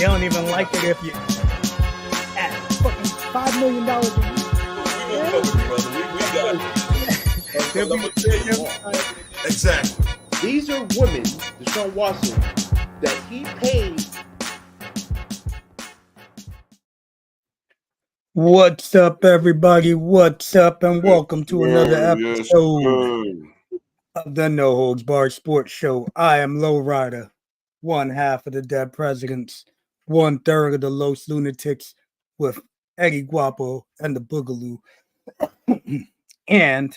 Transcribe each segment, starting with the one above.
They don't even like it if you at fucking $5 million a year. We got it. Exactly. These are women, Deshaun Watson, that he paid. What's up, everybody? What's up, and welcome to another episode of the No Holds Barred Sports Show. I am Lowrider, one half of the Dead Presidents, 1/3 of the Los Lunatics, with Eddie Guapo and the Boogaloo. And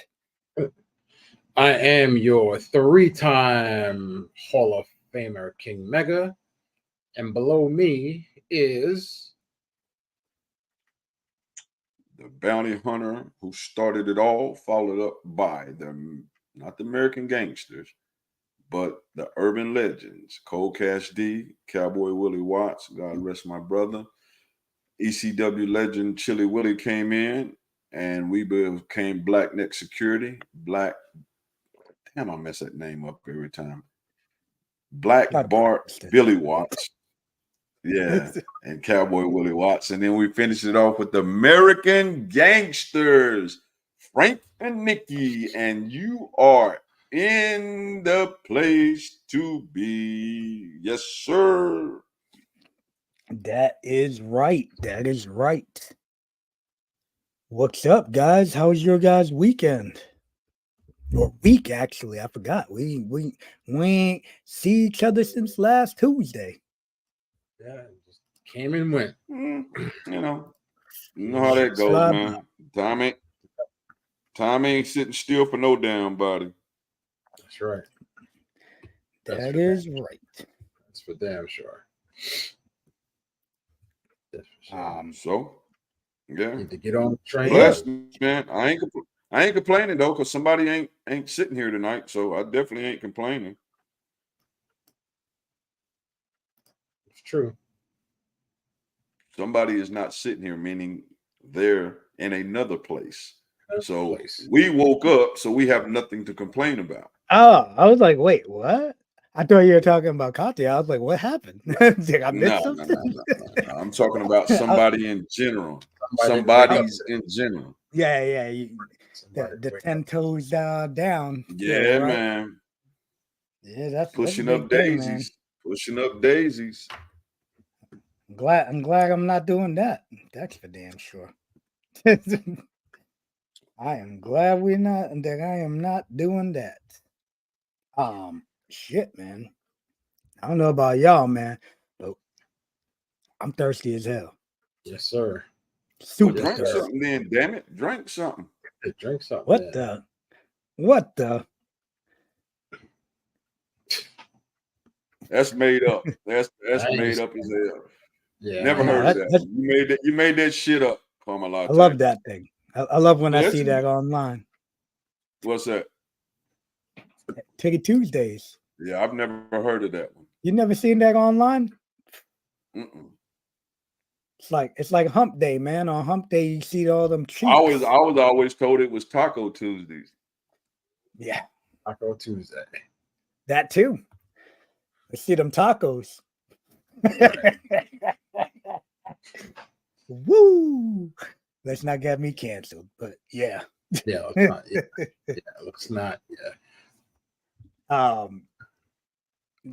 I am your 3-time Hall of Famer King Mega, and below me is the bounty hunter who started it all, followed up by not the American Gangsters, but the urban legends, Cold Cash D, Cowboy Willie Watts, God rest my brother. ECW legend Chili Willie came in, and we became Black Neck Security. Damn, I mess that name up every time. Black Bart Billy Watts. Yeah, and Cowboy Willie Watts. And then we finished it off with the American Gangsters, Frank and Nikki. And you are in the place to be. Yes, sir. that is right. That is right. What's up, guys? How was your guys' weekend? Or week, actually. I forgot. We ain't see each other since last Tuesday. yeah, just came and went. You know how that goes, man. Time ain't sitting still for no damn body. That's right. That is right. That's for damn sure. That's for sure. So, yeah. Need to get on the train. Bless me, man. I ain't complaining though, because somebody ain't sitting here tonight, so I definitely ain't complaining. It's true. Somebody is not sitting here, meaning they're in another place. So we woke up, so we have nothing to complain about. Oh, I was like, wait, what? I thought you were talking about Katya. I was like, what happened? Did I miss something? No. I'm talking about somebody in general. Somebody's in general. Yeah. The 10 toes down. Yeah, right? man. Yeah, that's pushing that's up thing, daisies. man. Pushing up daisies. I'm glad I'm not doing that. That's for damn sure. I am glad I am not doing that. Shit, man. I don't know about y'all, man, but I'm thirsty as hell. Yes, sir. Super Drink thirsty. something then, damn it. Drink something. Drink something. What the? That's made up. That's made up as hell. Yeah. Never heard of that. You made that shit up, Carmelita. I love that thing. I love when I see that online. What's that? Piggy Tuesdays. Yeah, I've never heard of that one. You never seen that online? Mm-mm. It's like Hump Day, man. On Hump Day, you see all them cheeks. I was always told it was Taco Tuesdays. Yeah, Taco Tuesday. that too. I see them tacos. Woo! Let's not get me canceled, but yeah. Yeah, let's not. Yeah, let's not. Yeah.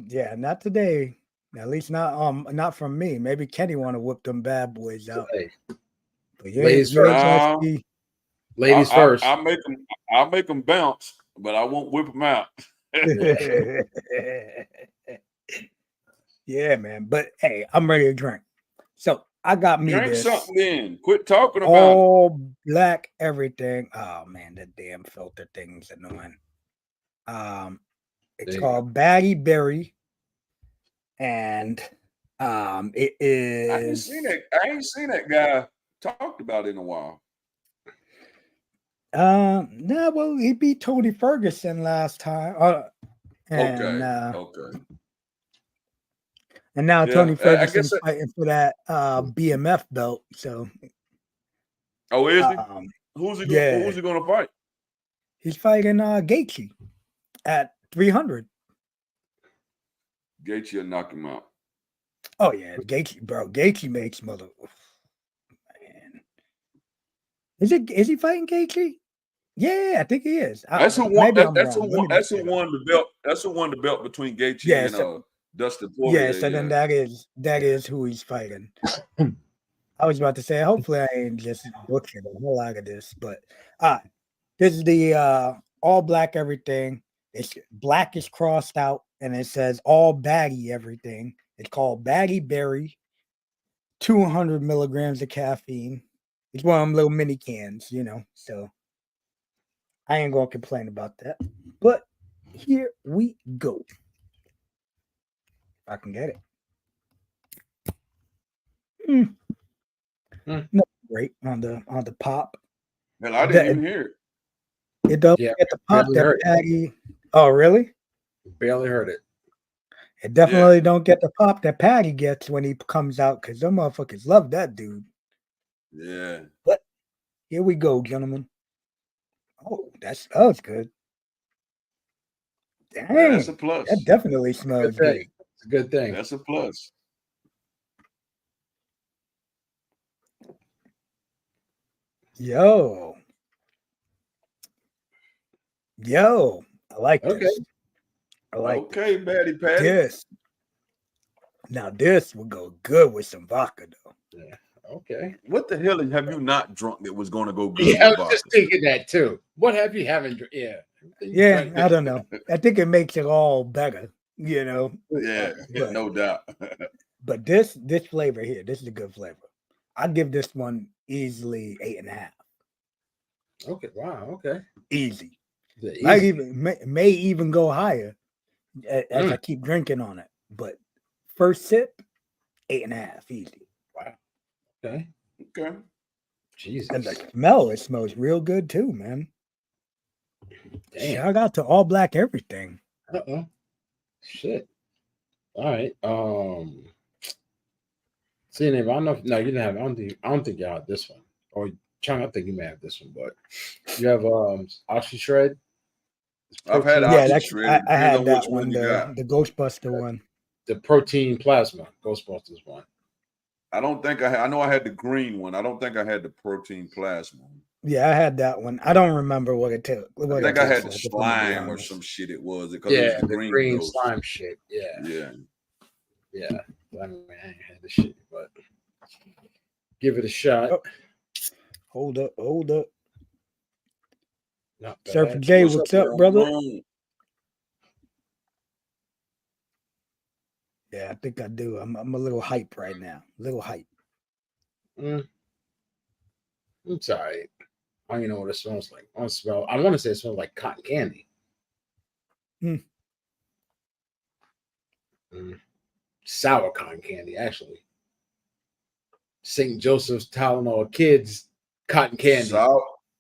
Yeah, not today. At least not from me. Maybe Kenny want to whip them bad boys out. But yeah, Ladies first. Ladies first. I'll make them bounce, but I won't whip them out. Yeah, man. But hey, I'm ready to drink. So I got me Drink this. something then. Quit talking about all black everything. Oh man, that damn filter thing's annoying. It's called Batty Berry, and it is. I ain't seen that guy talked about it in a while. No, well, he beat Tony Ferguson last time. Okay. And now Tony Ferguson's fighting for that BMF belt. So, is he? Who's he going to fight? He's fighting Gaethje at 300. Gaethje will knock him out. Oh yeah, Gaethje, bro. Gaethje makes mother. Man, is he fighting Gaethje? Yeah, I think he is. That's who won. Maybe I'm That's wrong. who won. That's who won the belt. That's who won the belt between Gaethje Yeah, and Dustin Poirier. yeah. So then that is who he's fighting. I was about to say, hopefully I ain't just butchering the hell out of this, but this is the all black everything. It's black is crossed out and it says all baggy everything. It's called Baggy Berry, 200 milligrams of caffeine. It's one of them little mini cans, so I ain't gonna complain about that. But here we go. If I can get it. Not great on the pop. Hell, I didn't even hear it. It doesn't get the pop that Patty. Oh, really? Barely heard it. It definitely don't get the pop that Patty gets when he comes out because them motherfuckers love that dude. Yeah. But here we go, gentlemen. Oh, that was good. Dang, yeah, that's a plus. That definitely smells good. It's a good thing. That's a plus. Yo, I like this. I like okay, Batty Patty. this. Now this will go good with some vodka, though. Yeah. Okay. What the hell have you not drunk that was going to go good? Yeah, I with was vodka? just thinking that too. What have you haven't? Yeah. Yeah, I don't know. I think it makes it all better, Yeah, but, no doubt. But this flavor here, this is a good flavor. I give this one easily 8.5. Okay. Wow. Okay. Easy. Easy. Might even may even go higher as I keep drinking on it. But first sip, 8.5, easy. Wow. Okay. Okay. Jesus. And the smell, it smells real good too, man. Damn. Shout out to all black everything. Shit. All right. See, I don't know. No, you didn't have. I don't think you had this one. Or Chung, I think you may have this one, but you have Oxy Shred. I've had Oxy Shred. I had that one, the Ghostbuster one. The protein plasma Ghostbusters one. I don't think I had. I know I had the green one. I don't think I had the protein plasma. Yeah, I had that one. I don't remember what it took. I think I had the slime or some shit. It was because it was the green slime shit. Yeah. I mean, I ain't had the shit, but give it a shot. Oh. Hold up. Not bad. Surfer J, what's up, brother? Yeah, I think I do. I'm a little hype right now. It's all right. I don't even know what it smells like. I want to say it smells like cotton candy. Sour cotton candy, actually. St. Joseph's Tylenol Kids cotton candy.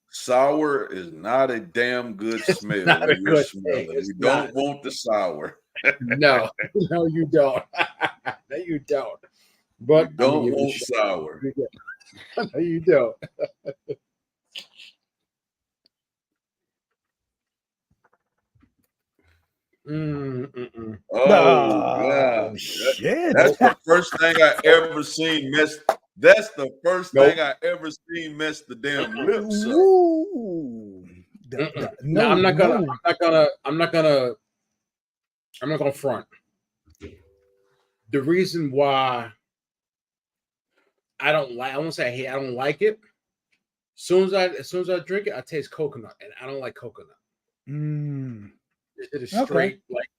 Sour is not a damn good smell. You don't want the sour. No, you don't. No, you don't. But you don't want sour. No, you don't. Oh, God. Shit. That's the first thing I ever seen mess. That's the first thing I ever seen mess the damn lips up. No, I'm not gonna front. The reason why I don't like it. As soon as I drink it, I taste coconut, and I don't like coconut. It is straight like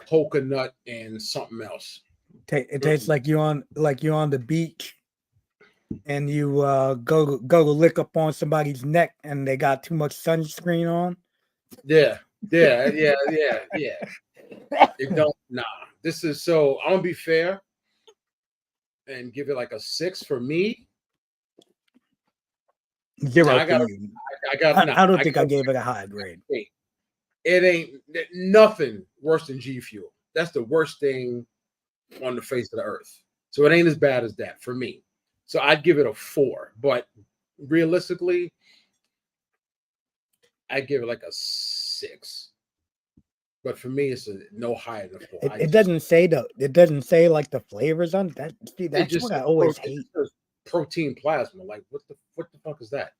coconut and something else. It tastes like you're on the beach, and you go to lick up on somebody's neck, and they got too much sunscreen on. Yeah. It don't. Nah. This is so. I'm gonna be fair and give it like a 6 for me. 0 for you. I don't think I gave it a high grade. It ain't nothing worse than G Fuel. That's the worst thing on the face of the earth. So it ain't as bad as that for me. So I'd give it a 4. But realistically, I'd give it like a 6. But for me, it's a no higher than 4. It doesn't say it doesn't say like the flavors on that. See, that's just what I always hate. Protein plasma. Like what the fuck is that?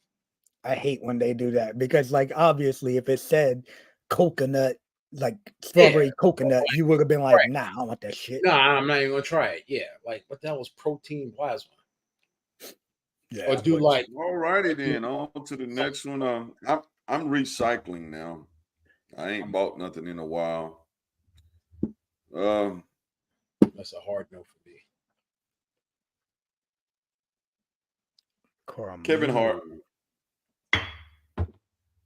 I hate when they do that because, like, obviously, if it said coconut, like strawberry coconut, you would have been like, nah, I don't want that shit. Nah, I'm not even gonna try it. Yeah, like what the hell was protein plasma? Yeah, or do like all righty then. On to the next one. I'm recycling now. I ain't bought nothing in a while. That's a hard no for me. Kevin Hart.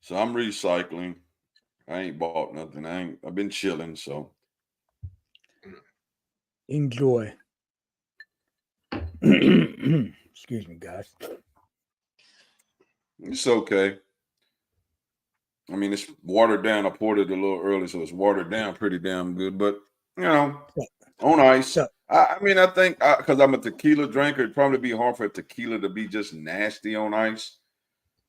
So I'm recycling. I ain't bought nothing. I've been chilling, so enjoy. Excuse me, guys. It's okay. I mean, it's watered down. I poured it a little early, so it's watered down pretty damn good. But, you know, on ice. I mean, I think because I'm a tequila drinker, it'd probably be hard for a tequila to be just nasty on ice.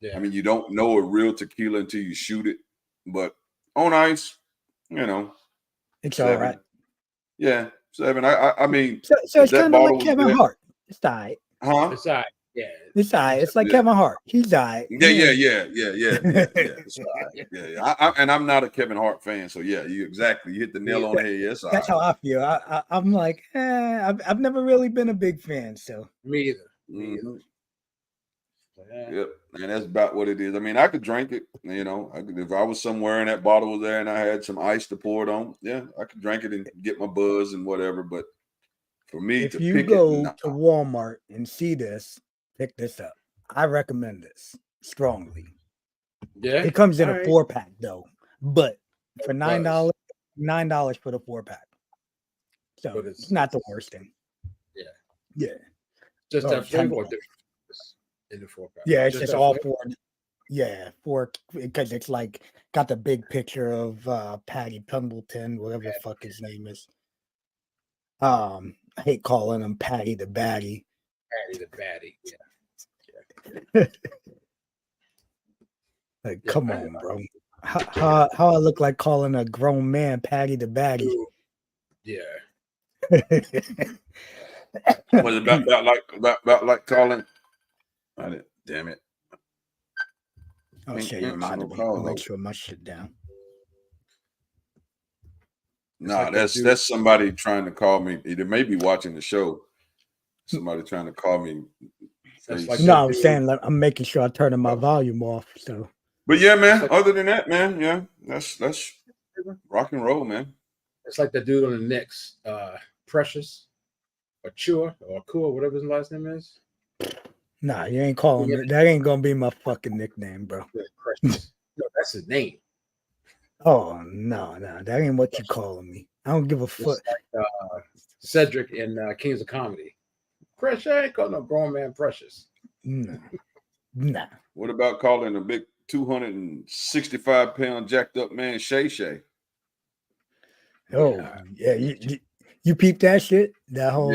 Yeah. I mean, you don't know a real tequila until you shoot it. But on ice, you know. It's 7. All right. Yeah, 7. I mean. So it's kind of like Kevin Hart. It's all right. Huh? It's all right. Yeah, it's all right. It's like Kevin Hart. He's all right. Yeah. It's all right. Yeah. And I'm not a Kevin Hart fan, so yeah, you hit the nail on the head. Yes, that's how I feel. I'm like, I've never really been a big fan, so me either. Mm-hmm. Yep, and that's about what it is. I mean, I could drink it. You know, if I was somewhere and that bottle was there and I had some ice to pour it on, yeah, I could drink it and get my buzz and whatever. But for me, if you go to Walmart and see this. Pick this up. I recommend this strongly. Yeah, it comes in a 4-pack though, but for $9 for the 4-pack. So it's not the worst thing. Yeah. Just that flavor or different in the 4-pack. Yeah, it's just all flavor? 4. Yeah, 4 because it's like got the big picture of Patty Pendleton, whatever the fuck his name is. I hate calling him Patty the Batty. Patty the Batty, yeah. Like, come on, bro. How I look like calling a grown man Patty the Batty? Yeah. Was it about like calling? Damn it! Oh shit! You reminded me. I'll make sure my shit down. Nah, that's somebody trying to call me. They may be watching the show. Somebody trying to call me. No, I'm saying like, I'm making sure I turn my volume off. So, but yeah, man. Other than that, man, yeah, that's rock and roll, man. It's like the dude on the Knicks, Precious, or Chua, or Kua, whatever his last name is. Nah, you ain't calling me. That ain't gonna be my fucking nickname, bro. Precious. No, that's his name. Oh no, that ain't what you calling me. I don't give a fuck. Like, Cedric in Kings of Comedy. Precious, I ain't calling no grown man Precious. Nah. What about calling a big 265-pound jacked up man Shay Shay? Oh yeah, you peeped that shit? That whole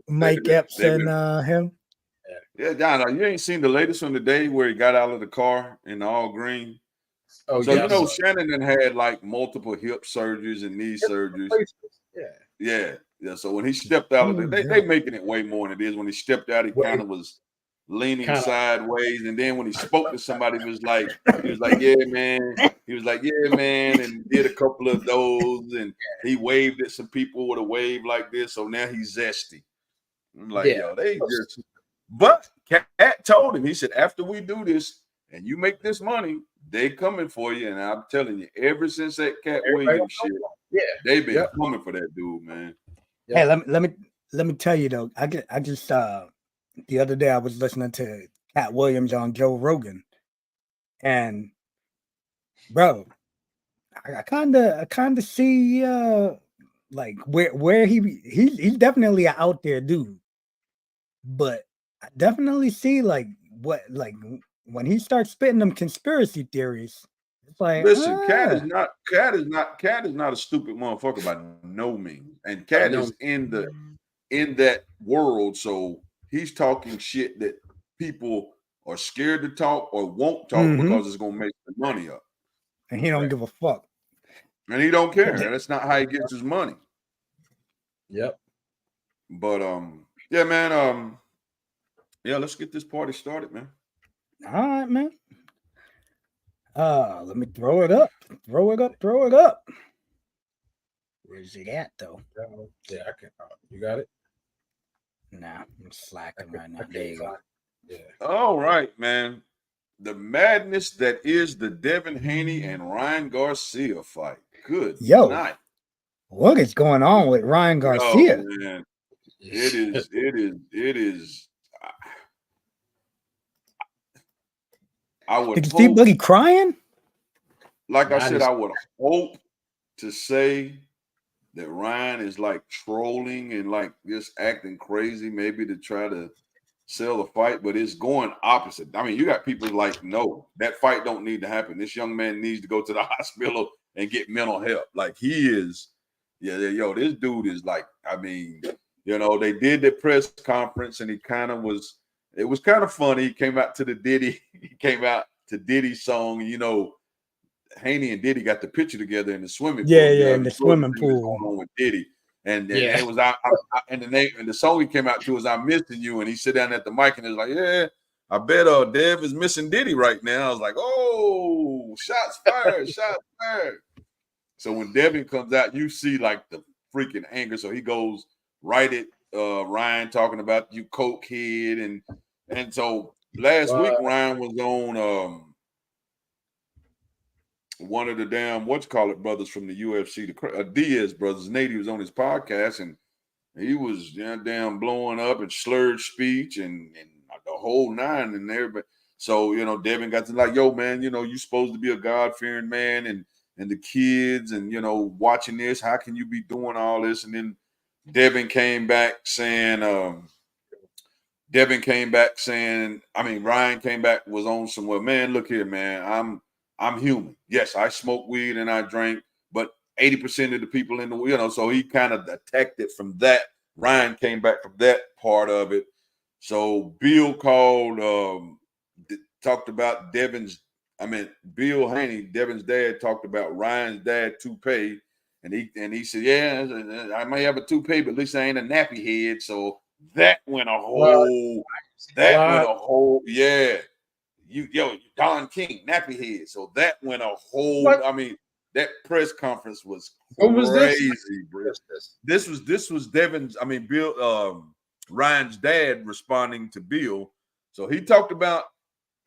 Mike Epps and him. Yeah, John, you ain't seen the latest one today where he got out of the car in all green. Oh, so you know Shannon had like multiple hip surgeries and knee surgeries. Yeah. So when he stepped out of they making it way more than it is. When he stepped out, he kind of was leaning sideways, and then when he spoke to somebody, he was like, yeah, man. He was like, yeah, man, and did a couple of those, and he waved at some people with a wave like this. So now he's zesty. I'm like, yo, they just. But Cat told him, he said, after we do this and you make this money, they coming for you. And I'm telling you, ever since that Cat Williams shit, they've been coming for that dude, man. Hey, let me tell you though. I just the other day I was listening to Cat Williams on Joe Rogan, and bro, I kind of see like where he's definitely an out there dude, but I definitely see like when he starts spitting them conspiracy theories. It's like, listen, Cat is not a stupid motherfucker by no means, and Cat is in that world, so he's talking shit that people are scared to talk or won't talk because it's gonna make the money up, and he don't give a fuck. And he don't care. That's not how he gets his money. Yep. But yeah, man. Yeah, let's get this party started, man. All right, man. Let me throw it up. Throw it up. Where's it at, though? Yeah, I can. You got it? Nah, I'm slacking right now. There you go. Yeah. All right, man. The madness that is the Devin Haney and Ryan Garcia fight. Good night. What is going on with Ryan Garcia? Oh, man. It is. I would. Did you see Boogie crying? Like I said, I would hope to say that Ryan is like trolling and like just acting crazy, maybe to try to sell the fight, but it's going opposite. I mean, you got people like, no, that fight don't need to happen. This young man needs to go to the hospital and get mental help. Like he is, this dude is like, I mean, they did the press conference and he kind of was, it was kind of funny. He came out to Diddy's song, Haney and Diddy got the picture together in the swimming pool. In the swimming pool. Going on with Diddy. And it was and the name and the song he came out to was "I'm Missing You," and he sit down at the mic and is like, "Yeah, I bet Dev is missing Diddy right now." I was like, "Oh, shots fired, shots fired." So when Devin comes out, you see like the freaking anger. So he goes right at Ryan talking about you coke head, and so last week Ryan was on one of the damn brothers from the UFC, the Diaz brothers. Nate was on his podcast and he was damn blowing up and slurred speech and the whole nine and everybody. So Devin got to like, yo man, you supposed to be a God-fearing man and the kids and watching this. How can you be doing all this? And then Devin came back saying, Ryan came back was on some, well, man, look here, man, I'm human. Yes, I smoke weed and I drink, but 80% of the people in the, so he kind of attacked it from that. Ryan came back from that part of it. So Bill called, talked about Bill Haney, Devin's dad, talked about Ryan's dad toupee. And he said, yeah, I may have a toupee, but at least I ain't a nappy head. So that went a whole, yeah. Don King, nappy head. So that went a whole. What? I mean, that press conference was crazy, bro. This was Devin's. Bill, Ryan's dad responding to Bill. So he talked about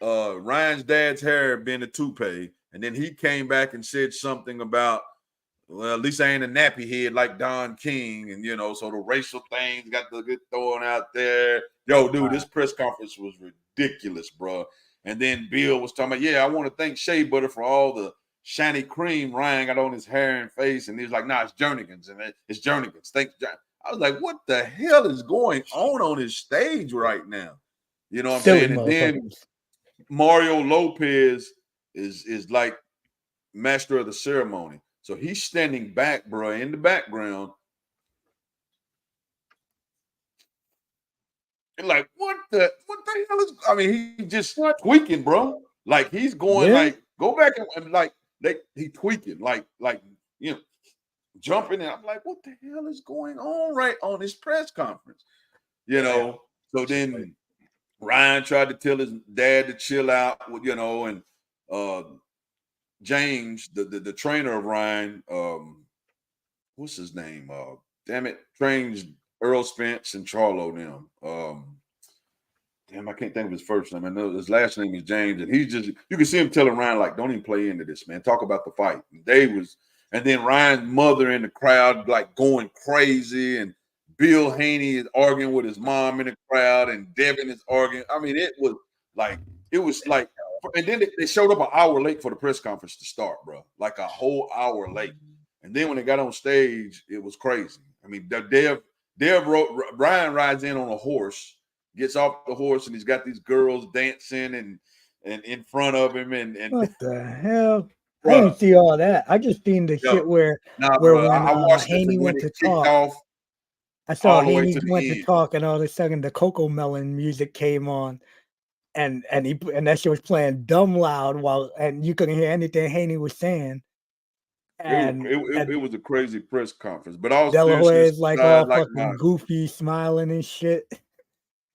Ryan's dad's hair being a toupee, and then he came back and said something about, well, at least I ain't a nappy head like Don King, and so the racial things got to get thrown out there. Yo, dude, this press conference was ridiculous, bro. And then Bill was talking about, I want to thank Shea Butter for all the shiny cream Ryan got on his hair and face. And he was like, nah, it's Jernigan's. And it's Jernigan's. Thanks, John. I was like, what the hell is going on his stage right now? You know what I'm saying? And then Mario Lopez is like master of the ceremony. So he's standing back, bro, in the background. Like, what the hell is, he just tweaking, bro. Like he's going like, go back and like he tweaking, like jumping in. I'm like, what the hell is going on right on this press conference? So then Ryan tried to tell his dad to chill out, and James, the trainer of Ryan, what's his name? trains Earl Spence and Charlo them. I can't think of his first name. I know his last name is James, and he's just, you can see him telling Ryan, like, don't even play into this, man. Talk about the fight. And then Ryan's mother in the crowd, like, going crazy, and Bill Haney is arguing with his mom in the crowd, and Devin is arguing. I mean, it was like, and then they showed up an hour late for the press conference to start, bro. Like a whole hour late. And then when they got on stage, it was crazy. I mean, Ryan rides in on a horse, gets off the horse, and he's got these girls dancing and in front of him. And what the hell? Bro, I didn't see all that. I just seen the shit where I watched Haney went to talk. I saw Haney went to talk, and all of a sudden the Coco Melon music came on, and that shit was playing dumb loud and you couldn't hear anything Haney was saying. And it was a crazy press conference, but all Delaware is like all like fucking goofy, smiling and shit.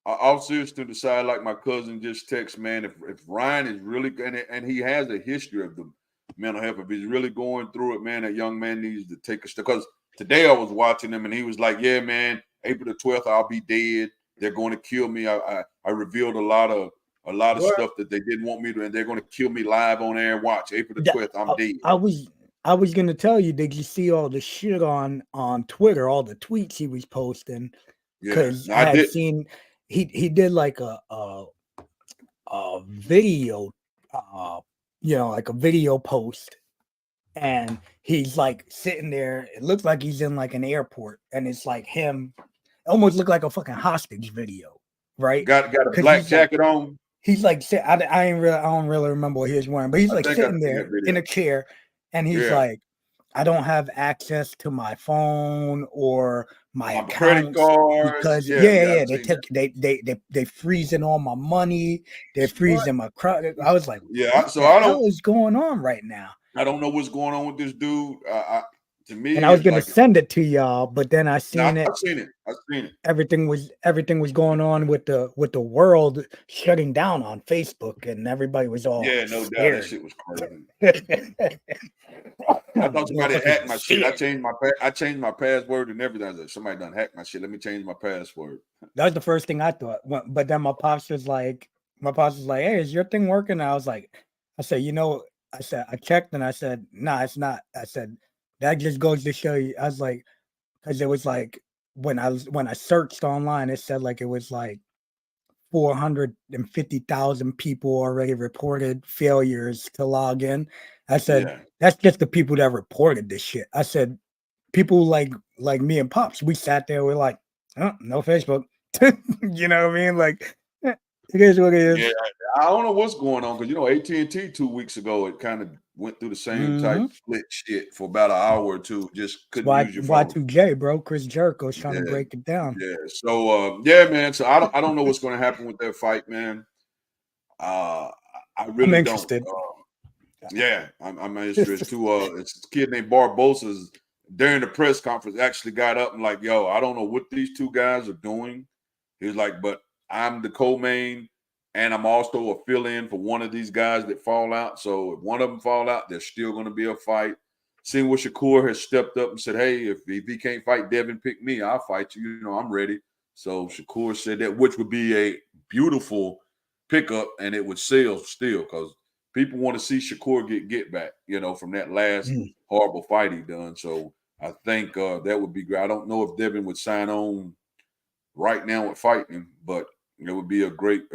All serious to the side, like my cousin just texted, man, if Ryan is really, and he has a history of the mental health, if he's really going through it, man, that young man needs to take a step. Because today I was watching him and he was like, yeah, man, April the 12th, I'll be dead. They're going to kill me. I revealed a lot of stuff that they didn't want me to, and they're going to kill me live on air and watch. April the 12th, I'm dead. I was going to tell you, did you see all the shit on Twitter, all the tweets he was posting? Because I had seen he did like a video, like a video post, and he's like sitting there. It looks like he's in like an airport, and it's like him, almost looked like a fucking hostage video, right? Got a black jacket on. He's like, I don't really remember what he was wearing, but he's like sitting there in a chair, and he's like, I don't have access to my phone or my credit cards because they freezing all my money. They're freezing my credit. I was like, what the hell is going on right now? I don't know what's going on with this dude. To me, and I was gonna send it to y'all, but then I seen it. I've seen it. Everything was going on with the world shutting down on Facebook, and everybody was all no scared. doubt that shit was crazy. I thought somebody hacked my shit. I changed my password and everything. I was like, somebody done hacked my shit. Let me change my password. That was the first thing I thought. But then my pops was like, "Hey, is your thing working?" And I said, I checked and I said, "Nah, it's not." I said, that just goes to show you. I was like, because it was like when I searched online, it said like it was like 450,000 people already reported failures to log in. I said, that's just the people that reported this shit. I said, people like me and Pops, we sat there, we're like, oh, no Facebook. You know what I mean? Like, it is what it is. Yeah, I don't know what's going on because AT&T 2 weeks ago, it kind of went through the same type split shit for about an hour or two. Just couldn't use your phone. Y2J, bro. Chris Jericho's trying to break it down. Yeah. So man. So I don't know what's going to happen with that fight, man. I really I'm interested. I'm interested too. It's a kid named Barbosa's during the press conference actually got up and like, yo, I don't know what these two guys are doing. He was like, but I'm the co-main. And I'm also a fill-in for one of these guys that fall out. So if one of them fall out, there's still going to be a fight. Seeing what Shakur has stepped up and said, hey, if he can't fight Devin, pick me. I'll fight you. I'm ready. So Shakur said that, which would be a beautiful pickup, and it would sell still because people want to see Shakur get back, from that last horrible fight he done. So I think that would be great. I don't know if Devin would sign on right now with fighting, but it would be a great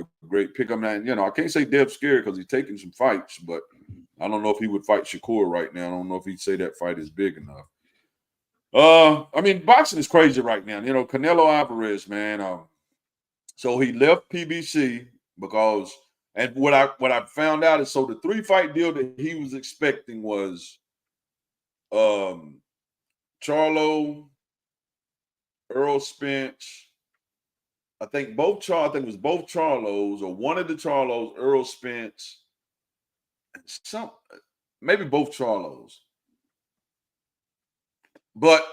pickup. Now, I can't say Dev's scared because he's taking some fights, but I don't know if he would fight Shakur right now. I don't know if he'd say that fight is big enough. Boxing is crazy right now. Canelo Alvarez, man. So he left PBC because, and what I found out is, so the 3-fight deal that he was expecting was Charlo, Earl Spence. I think it was both Charlos or one of the Charlos, Earl Spence, maybe both Charlos. But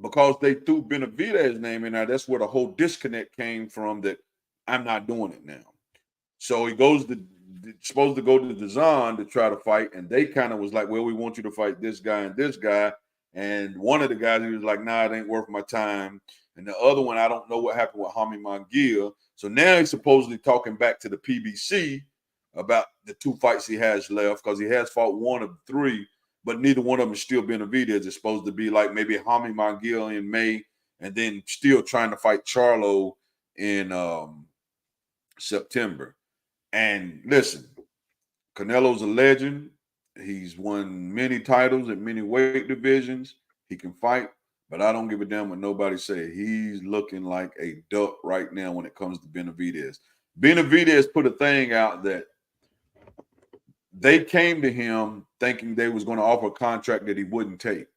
because they threw Benavidez's name in there, that's where the whole disconnect came from, that I'm not doing it now. So he supposed to go to DAZN to try to fight, and they kind of was like, well, we want you to fight this guy and this guy. And one of the guys, he was like, nah, it ain't worth my time. And the other one, I don't know what happened with Hami Manguil. So now he's supposedly talking back to the PBC about the 2 fights he has left, because he has fought one of 3, but neither one of them is still Benavidez. It's supposed to be like maybe Hami Manguil in May, and then still trying to fight Charlo in September. And listen, Canelo's a legend. He's won many titles at many weight divisions. He can fight. But I don't give a damn what nobody say. He's looking like a duck right now when it comes to Benavidez. Benavidez put a thing out that they came to him thinking they was going to offer a contract that he wouldn't take.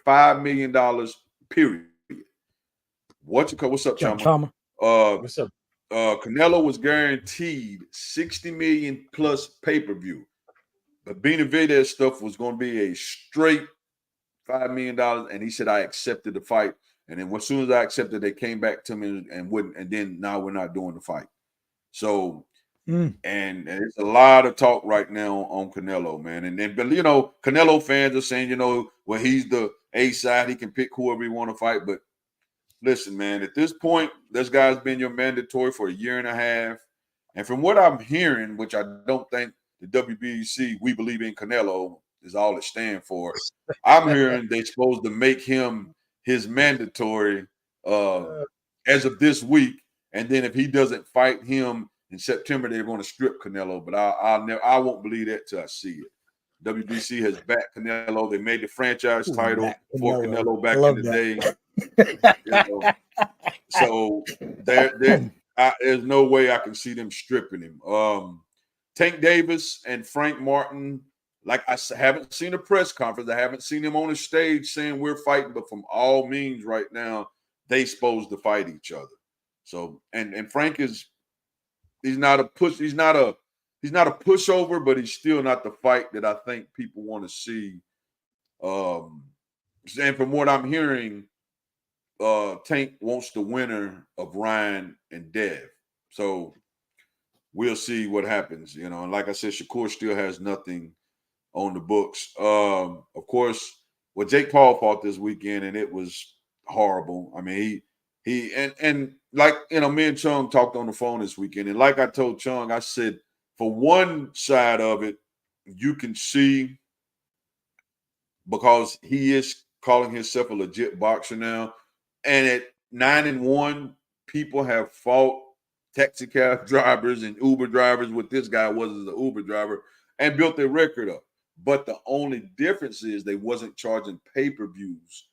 $5 million, period. What's up, Chama? What's up? Canelo was guaranteed $60 million plus pay-per-view. But Benavidez stuff was going to be a straight $5 million, and he said I accepted the fight. And then as soon as I accepted, they came back to me and wouldn't. And then now we're not doing the fight. So, and it's a lot of talk right now on Canelo, man. And then, but Canelo fans are saying, well, he's the A side, he can pick whoever he want to fight. But listen, man, at this point, this guy's been your mandatory for a year and a half. And from what I'm hearing, which I don't think the WBC, we believe in Canelo, is all it stands for. I'm hearing they're supposed to make him his mandatory as of this week. And then if he doesn't fight him in September, they're going to strip Canelo. But I won't believe that till I see it. WBC has backed Canelo. They made the franchise title for Canelo back in the day. So there's no way I can see them stripping him. Tank Davis and Frank Martin, like I haven't seen a press conference. I haven't seen him on the stage saying we're fighting, but from all means right now, they supposed to fight each other. So and Frank he's not a pushover, but he's still not the fight that I think people want to see. And from what I'm hearing, Tank wants the winner of Ryan and Dev. So we'll see what happens, And like I said, Shakur still has nothing on the books. Of course, Jake Paul fought this weekend, and it was horrible. I mean, he and like me and Chung talked on the phone this weekend, and like I told Chung, I said, for one side of it, you can see because he is calling himself a legit boxer now, and at 9-1, people have fought taxi cab drivers and Uber drivers, what this guy was as an Uber driver, and built their record up. But the only difference is they wasn't charging pay-per-views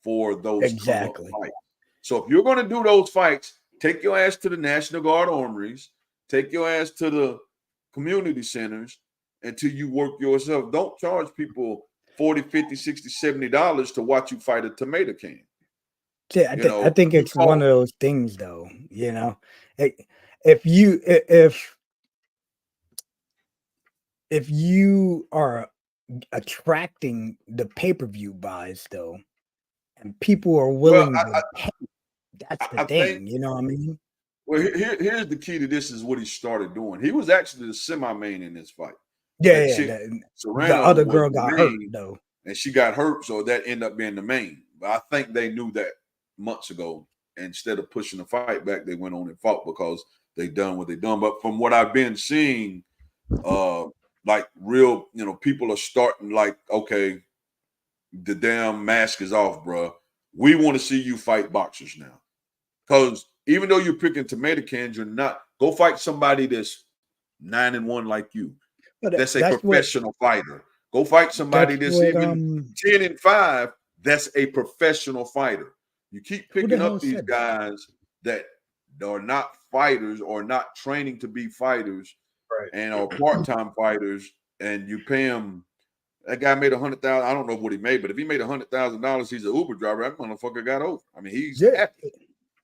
for those exactly fights. So if you're going to do those fights, take your ass to the National Guard armories, take your ass to the community centers until you work yourself. Don't charge people $40, $50, $60, $70 to watch you fight a tomato can. Yeah, I think it's one of those things, though. If you are attracting the pay-per-view buys, though, and people are willing to pay, that's the thing. You know what I mean? Well, here's the key to this: is what he started doing. He was actually the semi-main in this fight. The other girl got hurt though, and she got hurt, so that ended up being the main. But I think they knew that months ago. Instead of pushing the fight back, they went on and fought because they done what they done. But from what I've been seeing, like real, people are starting like, okay, the damn mask is off, bro. We want to see you fight boxers now, because even though you're picking tomato cans, you're not. Go fight somebody that's 9-1 like you. That's a professional fighter. Go fight somebody that's even 10-5. That's a professional fighter. You keep picking up these guys that are not fighters or not training to be fighters, right, and are part-time fighters, and you pay them. That guy made $100,000. I don't know what he made, but if he made $100,000, he's an Uber driver. That motherfucker got over. I mean, he's happy.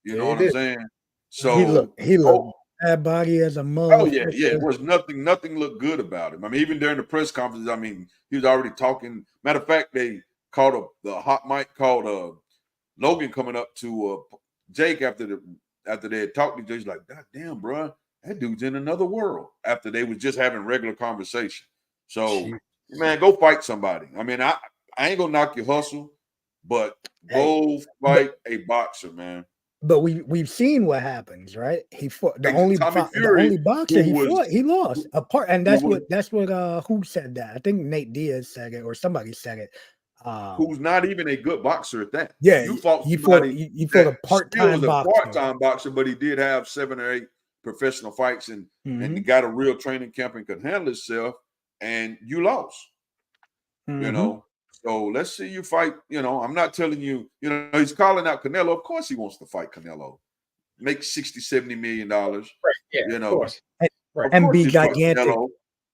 You know what I'm saying? So he looked bad body as a mother. Oh yeah. It was nothing looked good about him. I mean, even during the press conference, I mean, he was already talking. Matter of fact, they called the hot mic called Logan coming up to Jake after they had talked to each other. He's like, God damn, bro, that dude's in another world. After they was just having regular conversation. So, man, go fight somebody. I mean, I ain't gonna knock your hustle, but go fight a boxer, man. But we've seen what happens, right? He fought the only boxer he fought. He lost apart, and that's what who said that? I think Nate Diaz said it, or somebody said it. Who's not even a good boxer at that? Yeah, you fought a part-time boxer. Part-time boxer, but he did have 7 or 8 professional fights, and he got a real training camp and could handle himself. And you lost. So let's see you fight. I'm not telling you. He's calling out Canelo. Of course, he wants to fight Canelo. Make $60-70 million. Right. Yeah. Of course. And be gigantic.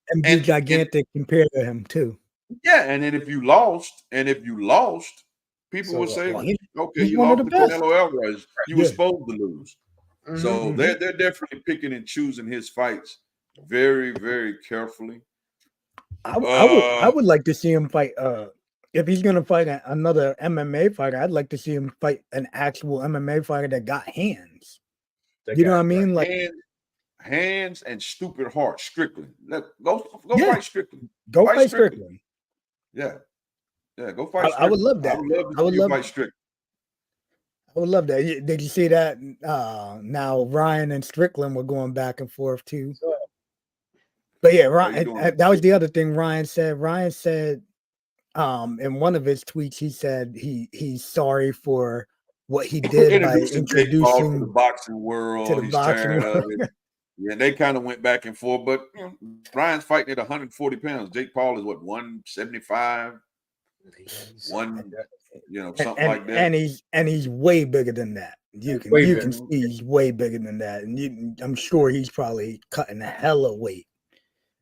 And be gigantic compared to him too. Yeah, and then if you lost, people would say, "Okay, you lost to Canelo Alvarez. You were supposed to lose." So they're definitely picking and choosing his fights very, very carefully. I would like to see him fight. If he's gonna fight another MMA fighter, I'd like to see him fight an actual MMA fighter that got hands. You know what I mean? Like hands and stupid heart. Strickland. Go fight Strickland. Go fight Strickland. Yeah. Go fight Strickland. I would love that. I would love to fight Strickland. I would love that. Did you see that? Now Ryan and Strickland were going back and forth too. But yeah, Ryan. That was the other thing Ryan said. Ryan said, in one of his tweets, he said he's sorry for what he did by introducing to the boxing world. He's tired of it. Yeah, they kind of went back and forth. But Ryan's fighting at 140 pounds. Jake Paul is what, 175, something like that. And he's way bigger than that. You can see he's way bigger than that, and I'm sure he's probably cutting a hell of weight.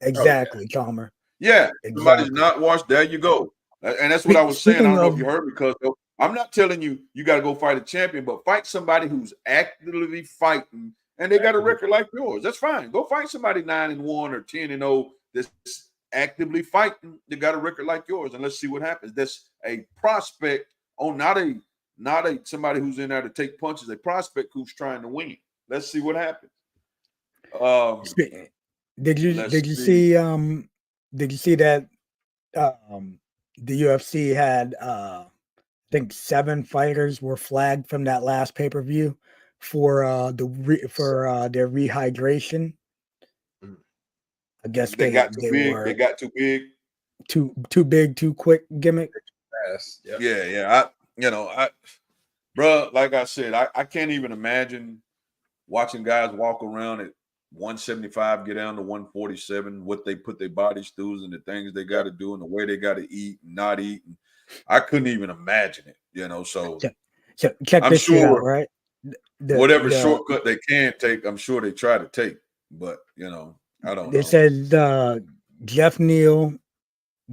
Exactly, Chalmer. Yeah, somebody's not watched. There you go. And that's what I was saying. I don't know if you heard me, because I'm not telling you got to go fight a champion, but fight somebody who's actively fighting and they got a record like yours. That's fine. Go fight somebody 9-1 or 10-0 that's actively fighting. They got a record like yours, and let's see what happens. That's a prospect not a somebody who's in there to take punches. A prospect who's trying to win. Let's see what happens. Did you see that the UFC had I think 7 fighters were flagged from that last pay-per-view for their rehydration. I guess they got too big. They got too big. Too big, too quick gimmick. Yeah. Bro, like I said, I can't even imagine watching guys walk around at 175, get down to 147, what they put their bodies through and the things they got to do and the way they got to eat and not eat. And I couldn't even imagine it, so check this shit out, right? Whatever shortcut they can take, I'm sure they try to take, but I don't know. It says Jeff Neal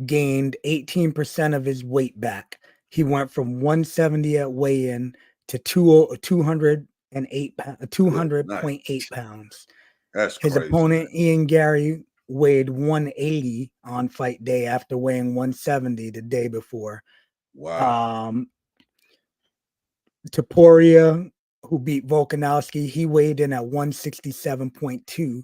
gained 18% of his weight back. He went from 170 at weigh-in to 200.8 pounds. That's his crazy. Opponent Ian Gary weighed 180 on fight day after weighing 170 the day before. Wow. Topuria, who beat Volkanovski, he weighed in at 167.2,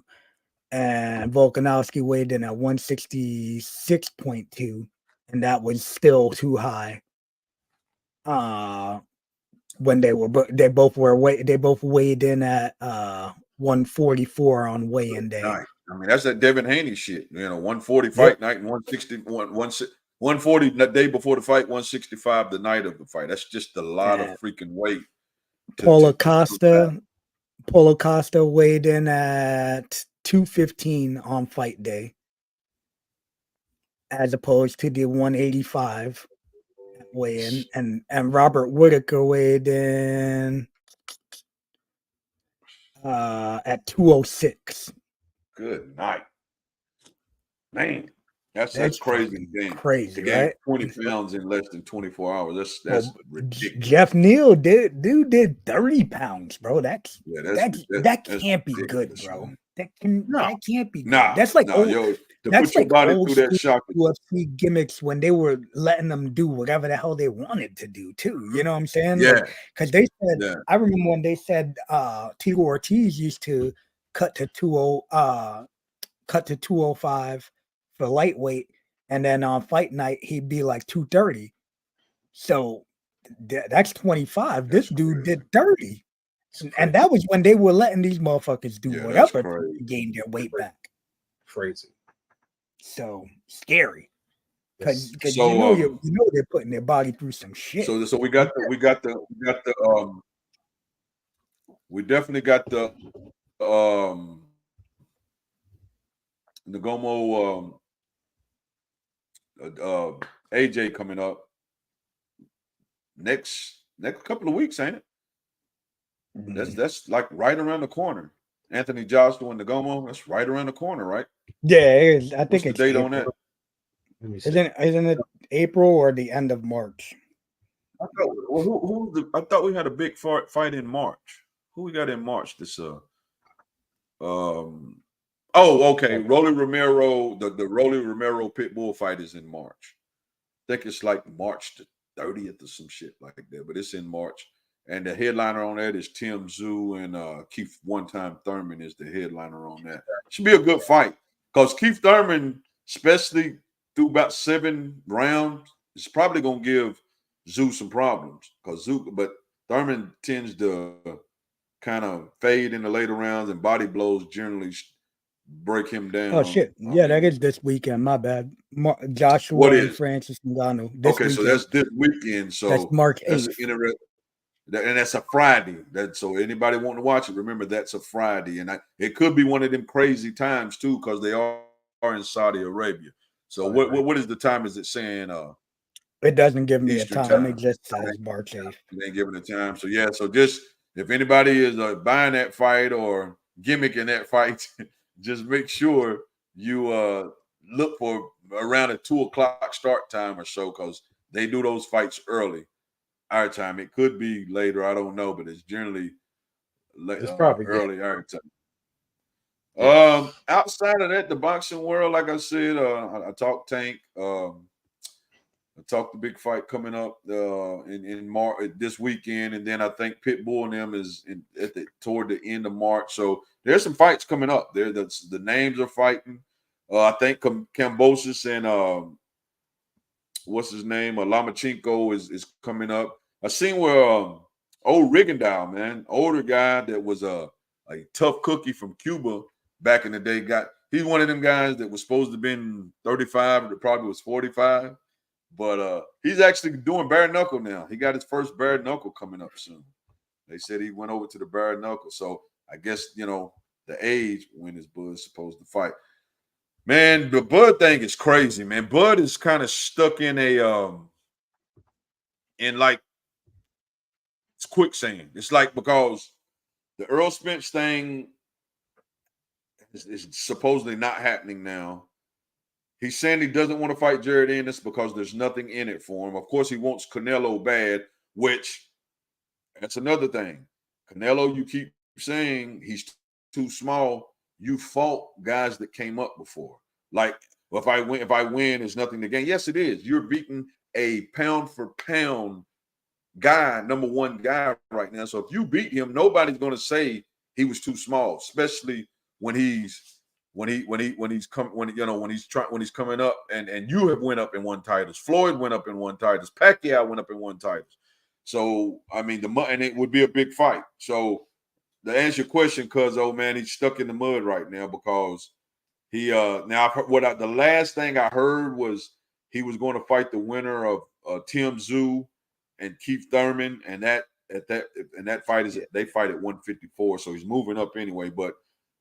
and Volkanovski weighed in at 166.2, and that was still too high. When they both weighed in at 144 on weigh-in day. Nice. I mean, that's that Devin Haney shit. 140 fight night and 140 the day before the fight, 165 the night of the fight. That's just a lot of freaking weight. Paulo Costa weighed in at 215 on fight day, as opposed to the 185 weigh-in, and Robert Whitaker weighed in at 206. Good night, man. That's crazy. Crazy, to right? 20 pounds in less than 24 hours. That's ridiculous. Jeff Neal did 30 pounds, bro. That can't be good, bro. That can't be good. That's like that's like old UFC gimmicks when they were letting them do whatever the hell they wanted to do too. You know what I'm saying? Yeah. Because they said, I remember when they said Tito Ortiz used to cut to 205 for lightweight, and then on fight night he'd be like 230. So that's 25. This dude did 30. And that was when they were letting these motherfuckers do whatever to gain their weight back. Crazy. So scary. Because they're putting their body through some shit. So we definitely got the Nagomo AJ coming up next couple of weeks, ain't it? That's like right around the corner. Anthony Joshua and Nagomo, that's right around the corner, right? Yeah, it is. I think it's the date April. on that. Isn't it April or the end of March? I thought we had a big fight in March. Who we got in March? Oh, okay. Rolly Romero, the Rolly Romero Pitbull fight is in March. I think it's like March the 30th or some shit like that, but it's in March. And the headliner on that is Tim Tszyu and Keith One-Time Thurman is the headliner on that. Should be a good fight because Keith Thurman, especially through about 7 rounds, is probably gonna give Tszyu some problems but Thurman tends to kind of fade in the later rounds, and body blows generally break him down. Oh shit! Yeah, that is this weekend. My bad. Joshua and Francis Ngannou. Okay, so that's this weekend. So that's March 8th. And that's a Friday. So anybody wanting to watch it, remember that's a Friday, and it could be one of them crazy times too, because they are in Saudi Arabia. So what is the time? Is it saying? It doesn't give me Eastern a time. It just says March 8th. It ain't giving a time. So yeah. So just if anybody is buying that fight or gimmicking that fight, just make sure you look for around a 2:00 start time or so, because they do those fights early. Our time. It could be later. I don't know, but it's generally it's probably early our time. Outside of that, the boxing world, like I said, I talked Tank. I talked the big fight coming up in March this weekend, and then I think Pitbull and them is toward the end of March. So there's some fights coming up. There, the names are fighting. I think Kambosos and what's his name? Lomachenko is coming up. I seen where old Rigondeaux, man, older guy that was a tough cookie from Cuba back in the day. He's one of them guys that was supposed to have been 35, but probably was 45. But he's actually doing bare knuckle now. He got his first bare knuckle coming up soon. They said he went over to the bare knuckle. So I guess, the age when his Bud's supposed to fight. Man, the Bud thing is crazy, man. Bud is kind of stuck in it's quicksand. It's like because the Earl Spence thing is supposedly not happening now. He's saying he doesn't want to fight Jared Ennis because there's nothing in it for him. Of course, he wants Canelo bad, which that's another thing. Canelo, you keep saying he's too small. You fought guys that came up before. Like, if I win, there's nothing to gain. Yes, it is. You're beating a pound for pound guy, number one guy right now. So if you beat him, nobody's going to say he was too small, especially when he's coming up, and you have went up and won titles. Floyd went up and won titles. Pacquiao went up and won titles. So I mean, and it would be a big fight. So to answer your question, cuz old man, he's stuck in the mud right now because he the last thing I heard was he was going to fight the winner of Tim Tszyu and Keith Thurman, and that fight they fight at 154, so he's moving up anyway, but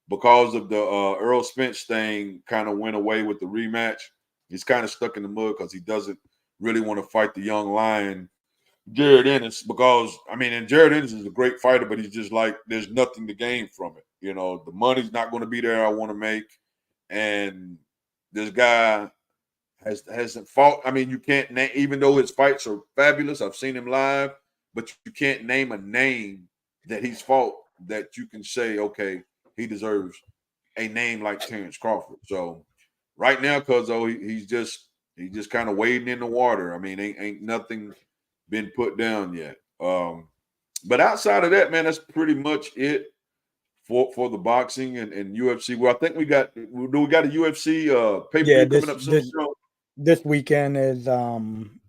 because of the Earl Spence thing kind of went away with the rematch, he's kind of stuck in the mud because he doesn't really want to fight the young lion, Jared Ennis, because, and Jared Ennis is a great fighter, but he's just like, there's nothing to gain from it. The money's not going to be there I want to make. And this guy hasn't fought. You can't name, even though his fights are fabulous, I've seen him live, but you can't name a name that he's fought that you can say, okay, he deserves a name like Terrence Crawford. So right now, cuzzo, he's just kind of wading in the water. Ain't nothing been put down yet. But outside of that, man, that's pretty much it for the boxing and UFC. Well, I think we got a UFC pay-per-view coming up soon. This weekend is the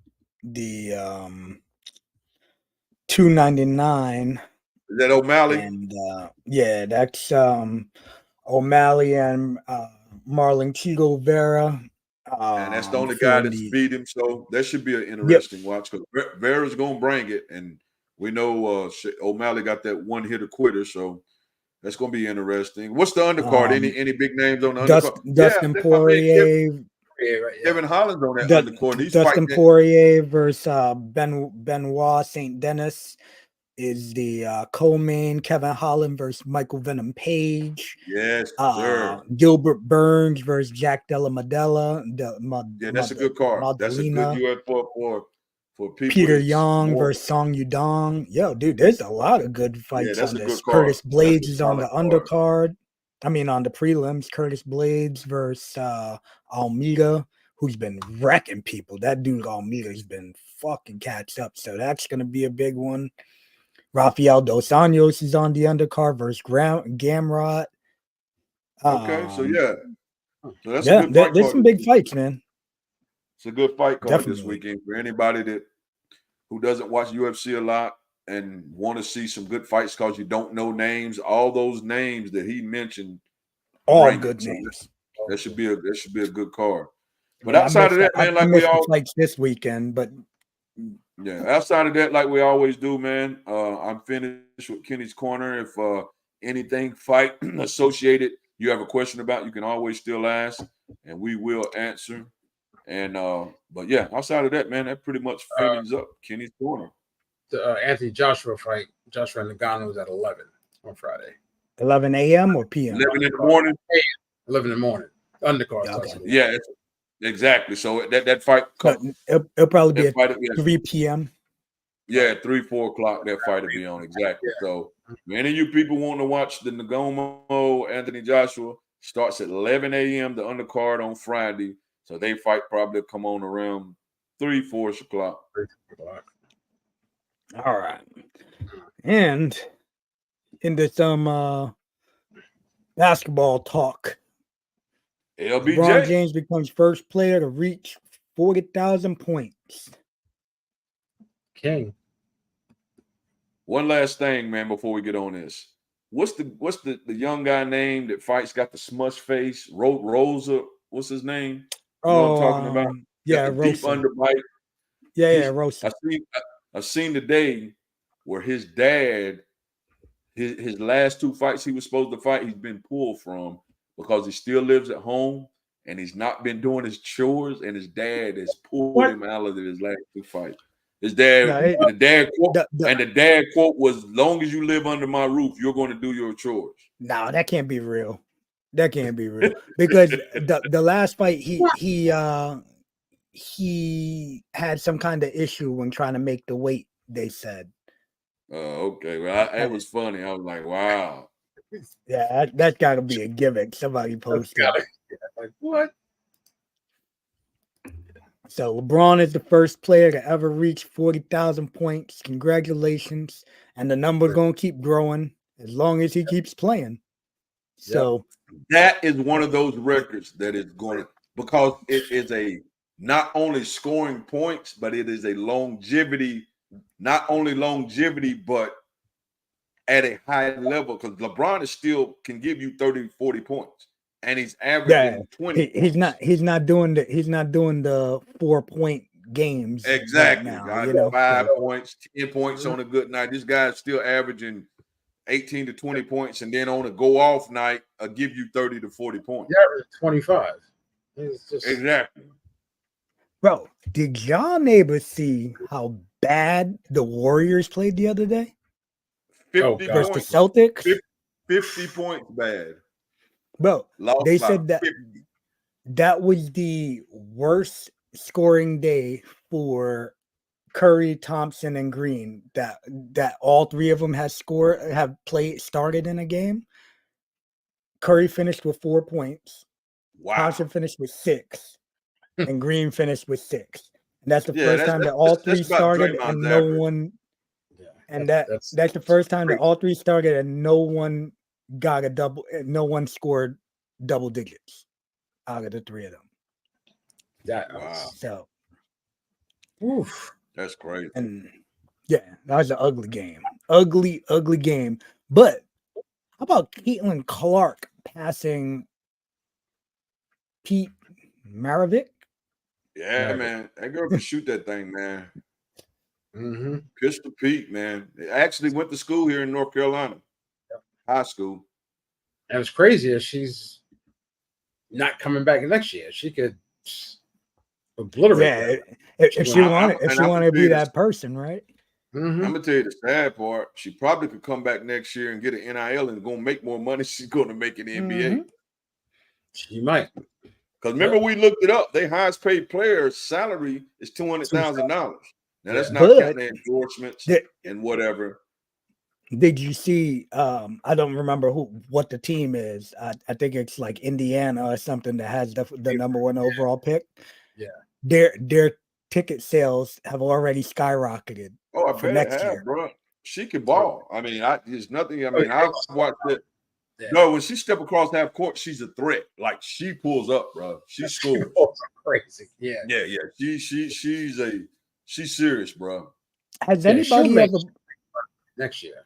299. Is that O'Malley? And that's O'Malley and Marlon Chigo Vera. And that's the only guy that's beat him. So that should be an interesting watch because Vera's going to bring it. And we know O'Malley got that one-hitter quitter. So that's going to be interesting. What's the undercard? Any big names on the undercard? Dustin Poirier. Kevin Holland's on that undercard. He's Dustin Poirier versus Benoit St. Denis is the co-main. Kevin Holland versus Michael Venom Page. Yes, sir. Gilbert Burns versus Jack Della Madella. That's a good card. That's a good UFC for people. Peter Young versus Song Yudong. Yo, dude, there's a lot of good fights on this. Curtis Blades is on the undercard. I mean, on the prelims, Curtis Blades versus Almeida, who's been wrecking people. That dude Almeida's been fucking cats up. So that's going to be a big one. Rafael Dos Anjos is on the undercard versus Gamrot. Okay, so yeah. So that's yeah, a good fight there's card some big fights, man. It's a good fight card Definitely. this weekend for anybody who doesn't watch UFC a lot and want to see some good fights because you don't know names. All those names that he mentioned, all good names. That should be a good card. But Yeah, outside of that, man, like we all fights this weekend, but yeah, outside of that, like we always do, man. I'm finished with Kenny's Corner. If anything fight associated you have a question about, you can always still ask, and we will answer. And but yeah, outside of that, man, that pretty much finishes up Kenny's Corner. The Anthony Joshua fight, Joshua Nagano, was at 11 on Friday. 11 a.m. or p.m. 11 in the morning. 11 in the morning. Undercard. Okay. Yeah, exactly. So that fight, it'll probably be at 3 p.m. Yeah, 3-4 o'clock. That fight will be on exactly. Yeah. So, many of you people want to watch the Nagano Anthony Joshua starts at 11 a.m. the undercard on Friday. So they fight probably come on around 3-4 o'clock. All right, and into some basketball talk. LBJ. LeBron James becomes first player to reach 40,000 points. King. One last thing, man, before we get on this. What's the young guy name that fights got the smush face? Rosa, what's his name? You know what I'm talking about? Yeah, Rosa. Deep underbite. Yeah, Rosa. I've seen today where his dad, his last 2 fights he was supposed to fight, he's been pulled from because he still lives at home and he's not been doing his chores, and his dad has pulled him out of his last 2 fights. His dad, the dad quote was, "As long as you live under my roof, you're going to do your chores." No, that can't be real. That can't be real because the last fight he had some kind of issue when trying to make the weight. They said. Okay. Well, it was funny. I was like, "Wow." Yeah, that's got to be a gimmick. Somebody posted. Like what? So LeBron is the first player to ever reach 40,000 points. Congratulations. And the number's going to keep growing as long as he keeps playing. So that is one of those records that is going to, because it is a not only scoring points, but it is a longevity, not only longevity, but at a high level, because LeBron is still can give you 30, 40 points. And he's averaging 20. He's not doing the 4-point games. Exactly. Right now, 5 points, 10 points on a good night. This guy's still averaging 18 to 20 points, and then on a go off night, I'll give you 30 to 40 points. Yeah, 25. Exactly. Bro, did y'all neighbors see how bad the Warriors played the other day? 50 versus points. The Celtics? 50 points bad. Bro, they said that 50. that was the worst scoring day for Curry, Thompson, and Green. That all 3 of them started in a game. Curry finished with 4 points. Wow. Thompson finished with 6, and Green finished with 6. And that's the first time that all 3 started and no one. And that's the first time that all 3 started and no one got a double. No one scored double digits out of the 3 of them. Wow. So, that's crazy. And yeah, that was an ugly game. Ugly game. But how about Caitlyn Clark passing Pete Maravich? Yeah, man. That girl can shoot that thing, man. Mm-hmm. Pistol Pete, man. They actually went to school here in North Carolina. Yep. High school. And it's crazy that she's not coming back next year. She could obliterate. Yeah, if she wanted to be that person, right? Mm-hmm. I'm gonna tell you the sad part. She probably could come back next year and get an NIL and gonna make more money. She's gonna make in the NBA. She might. Because remember, we looked it up. Their highest paid player's salary is $200,000. Now that's not counting endorsements and whatever. Did you see? I don't remember what the team is. I think it's like Indiana or something that has the number one overall pick. Yeah. Their ticket sales have already skyrocketed. Oh, I for bet it next has, year. bro. She can ball. I mean, there's nothing. I Oh, mean, I've watched it. Yeah. No, when she step across half court, she's a threat. Like she pulls up, bro. She scores. Crazy. Yeah. Yeah. She's serious, bro. Has Yeah, anybody she'll ever? next year?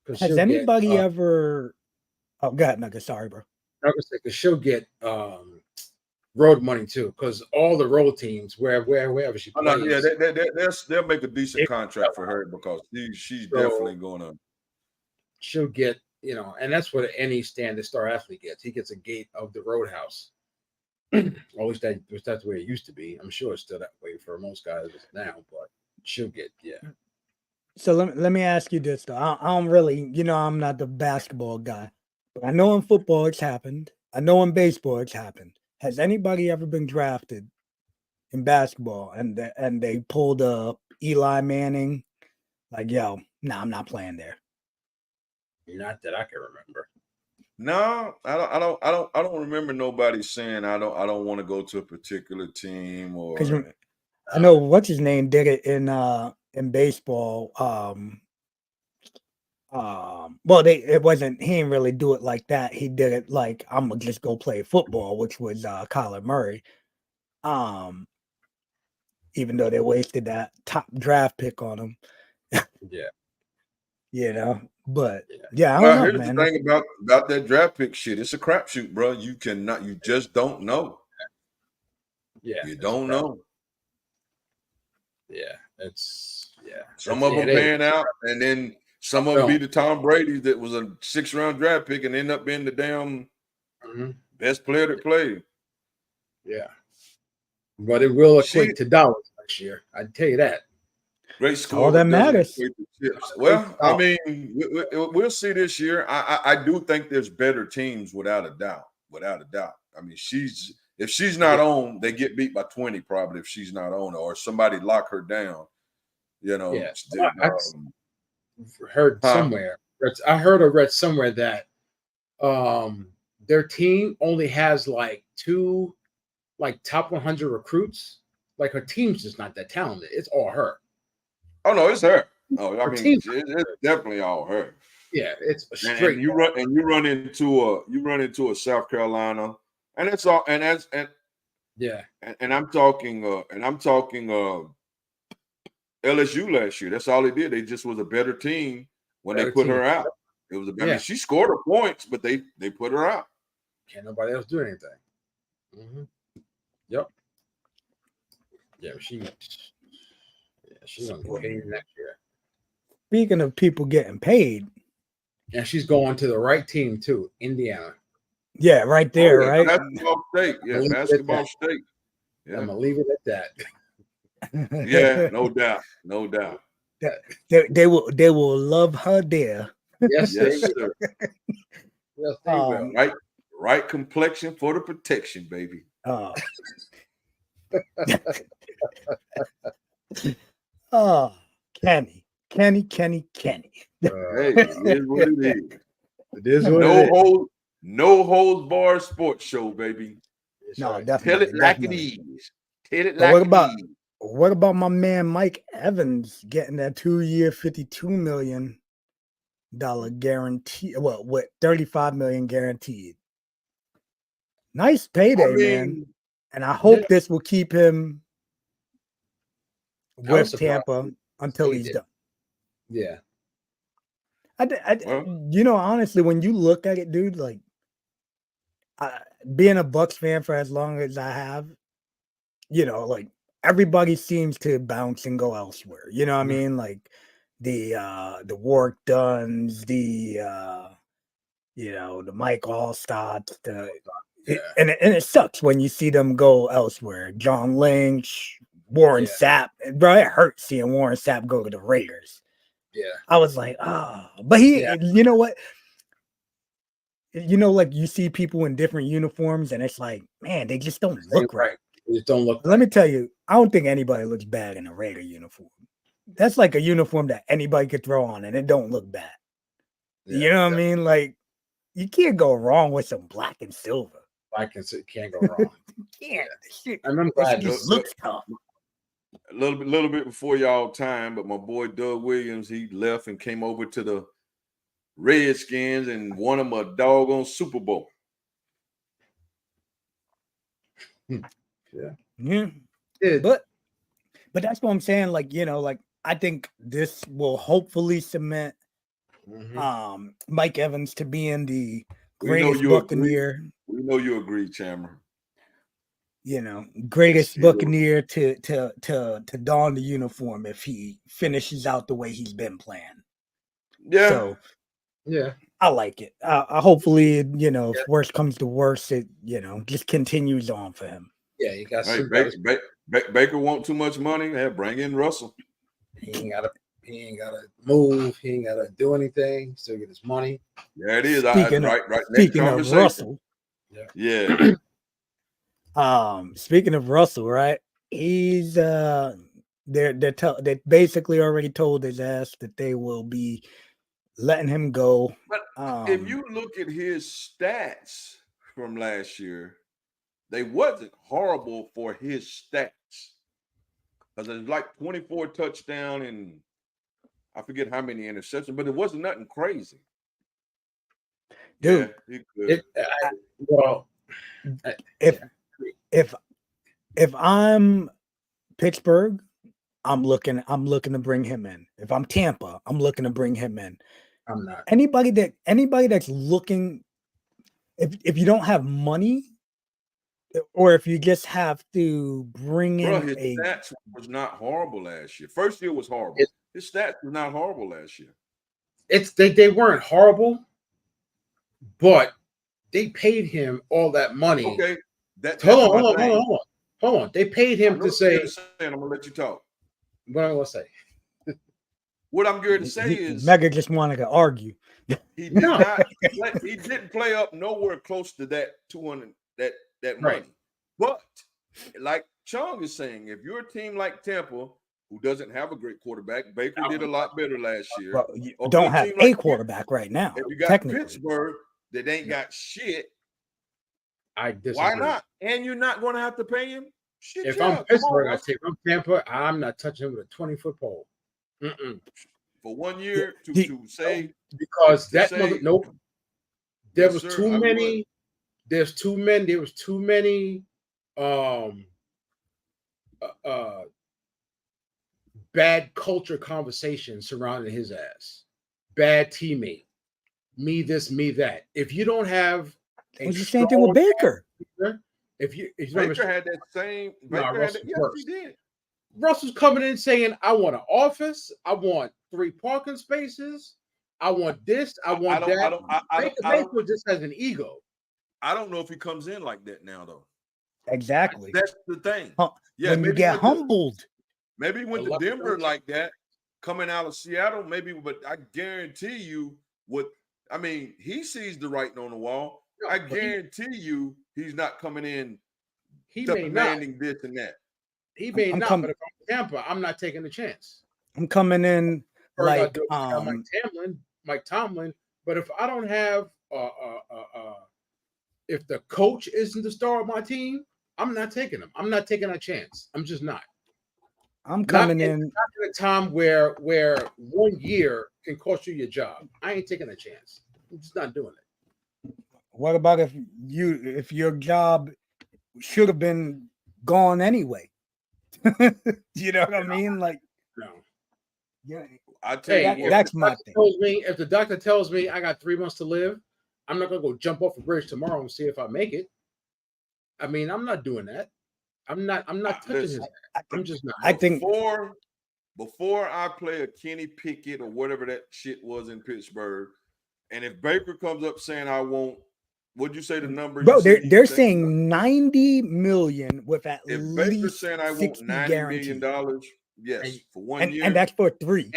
'Cause Has she'll anybody get, ever? Oh, go ahead, Nugget. Sorry, bro. I was saying, 'cause she'll get road money too, because all the road teams, wherever she Oh, plays, no, yeah, they'll make a decent contract for her because she's definitely gonna. she'll get, and that's what any standard star athlete gets. He gets a gate of the roadhouse. At least that's the way it used to be. I'm sure it's still that way for most guys now, but she'll get, So let me ask you this though. I don't really, I'm not the basketball guy, but I know in football it's happened. I know in baseball it's happened. Has anybody ever been drafted in basketball and they pulled up Eli Manning? Like, yo, nah, I'm not playing there. Not that I can remember. No, I don't remember nobody saying I don't want to go to a particular team or. Because I know what's his name did it in baseball. Well, he didn't really do it like that. He did it like, I'm gonna just go play football, which was Kyler Murray. Even though they wasted that top draft pick on him. Yeah. But yeah, I don't know, Here's man. the thing about that draft pick shit. It's a crapshoot, bro. You just don't know. Yeah. You don't know. Yeah. Some of them pan out, and then some of them be the Tom Brady that was a 6th-round draft pick and end up being the damn best player that played. Yeah. But it will equate to dollars next year. I'd tell you that. Great score. All that matters. Well, I mean, we'll see this year. I do think there's better teams without a doubt. I mean, if she's not on, they get beat by 20 probably if she's not on, or somebody lock her down. I heard somewhere. I heard or read somewhere that their team only has like 2 top 100 recruits. Like her team's just not that talented. It's all her. Oh no, it's her. No, I mean it's definitely all her. Yeah, it's straight. And you run into a South Carolina, and it's all and I'm talking LSU last year. That's all they did. They just was a better team when they put her out. It was I mean, she scored her points, but they put her out. Can't nobody else do anything. Yep. Yeah, she's gonna get paid next year. Speaking of people getting paid, and she's going to the right team too, Indiana. Yeah, right there, right? Basketball state. Yeah, basketball state. Yeah. I'm gonna leave it at that. Yeah, no doubt. They will love her there. Yes, yes, sir. Yes, they will. Right complexion for the protection, baby. Oh, Kenny. Hey, it is what it is. It is what it is. No holds bar sports show, baby. No, definitely. Tell it like it is. Tell it like it is. What about my man Mike Evans getting that 2-year, $52 million guarantee? Well, what, $35 million guaranteed? Nice payday, man. And I hope this will keep him with Tampa until he's done. Yeah. Honestly, when you look at it, dude, like being a Bucks fan for as long as I have, like everybody seems to bounce and go elsewhere. You know what I mean? Like the Warwick Duns, the Mike Allstott, and it sucks when you see them go elsewhere. John Lynch, Warren Sapp, bro. It hurts seeing Warren Sapp go to the Raiders. Yeah, I was like, but he, you know what? Like you see people in different uniforms, and it's like, man, they just don't look right. They just don't look. Let me tell you, I don't think anybody looks bad in a Raider uniform. that's like a uniform that anybody could throw on and it don't look bad. Yeah, you know what I mean? Like, you can't go wrong with some black and silver. Black and silver can't go wrong. Can't. Shit, I'm glad just looks tough. A little bit before y'all time, but my boy Doug Williams, he left and came over to the Redskins and won him a doggone Super Bowl. Yeah. But that's what I'm saying. Like, like I think this will hopefully cement Mike Evans to being the greatest Buccaneer. We know you agree, Chandler. Greatest Buccaneer to don the uniform if he finishes out the way he's been playing. Yeah. So, yeah, I like it. Hopefully, if worst comes to worst, it just continues on for him. Yeah, you got Baker want too much money. Hey, bring in Russell. He ain't gotta move. He ain't gotta do anything. Still get his money. Yeah, it is. Speaking of Russell, yeah. Speaking of Russell, right? He's they basically already told his ass that they will be letting him go. But if you look at his stats from last year, they wasn't horrible for his stats. Because it's like 24 touchdown and I forget how many interceptions, but it wasn't nothing crazy. Dude, if I'm Pittsburgh, I'm looking to bring him in. If I'm Tampa, I'm looking to bring him in. I'm not. Anybody that's looking, if you don't have money, or if you just have to bring in his stats was not horrible last year. First year was horrible. His stats were not horrible last year. They weren't horrible, but they paid him all that money. Okay. Hold on. They paid him to say. I'm gonna let you talk. What I'm gonna say. What I'm going to say is Mega just wanted to argue. He didn't play up nowhere close to that 200 that money. Right. But like Chung is saying, if you're a team like Tampa who doesn't have a great quarterback, Baker did a lot better last year. Well, you don't have a quarterback right now. If you got Pittsburgh that ain't got shit, I disagree. Why not? And you're not going to have to pay him. Shit, if I'm Pittsburgh, I take. If I'm Tampa, I'm not touching him with a 20-foot pole. For 1 year to say because that nope. There was too many. There's too many. There was too many. Bad culture conversations surrounding his ass. Bad teammate. Me this, me that. If you don't have the same thing with Baker. If Baker had that same. Yes, he did. Russell's coming in saying, "I want an office. I want 3 parking spaces. I want this. I want that." Baker just has an ego. I don't know if he comes in like that now, though. Exactly. That's the thing. Yeah, when you get humbled. Maybe he went to Denver like that, coming out of Seattle, maybe, but I guarantee you he sees the writing on the wall. No, I guarantee you he's not coming in demanding this and that. He may not, but if I'm Tampa, I'm not taking the chance. I'm coming in like Mike Tomlin. But if I don't have if the coach isn't the star of my team, I'm not taking him. I'm not taking a chance. I'm just not. I'm coming in at a time where 1 year can cost you your job. I ain't taking a chance. I'm just not doing it. What about if your job should have been gone anyway? You know what I mean? Like, no. Yeah, I tell you, that's my thing. If the doctor tells me I got 3 months to live, I'm not gonna go jump off a bridge tomorrow and see if I make it. I mean, I'm not doing that. I'm not touching his. I'm just not. I think before I play a Kenny Pickett or whatever that shit was in Pittsburgh, and if Baker comes up saying I want, what'd you say the number? Bro, they're saying $90 million with at if least Baker's saying I want $90 million, yes, for 1 year, and that's for 3.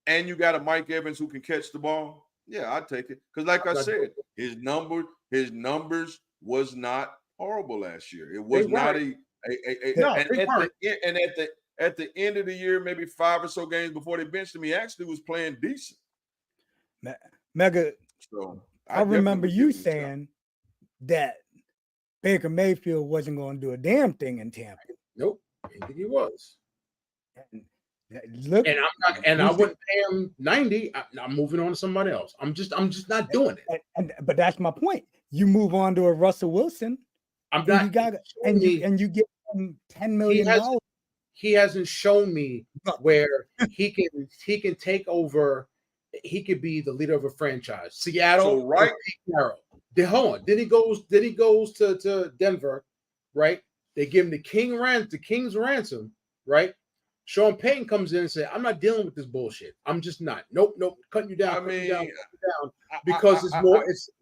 And you got a Mike Evans who can catch the ball. Yeah, I'd take it because, like I said, his numbers was not horrible last year. It was not at the end of the year, maybe 5 or so games before they benched him, he actually was playing decent. Mega. So I remember you saying that Baker Mayfield wasn't going to do a damn thing in Tampa. Nope, I didn't think he was. Look, and I'm not, and I wouldn't pay him 90. I'm moving on to somebody else. I'm just not doing it. But that's my point. You move on to a Russell Wilson. I'm not. You get him $10 million. He hasn't shown me where he can take over. He could be the leader of a franchise. Seattle, so, right? Hold on. Then he goes to Denver, right? They give him the king's ransom, right? Sean Payton comes in and says, "I'm not dealing with this bullshit. I'm just not. Nope. Cutting you down. Because it's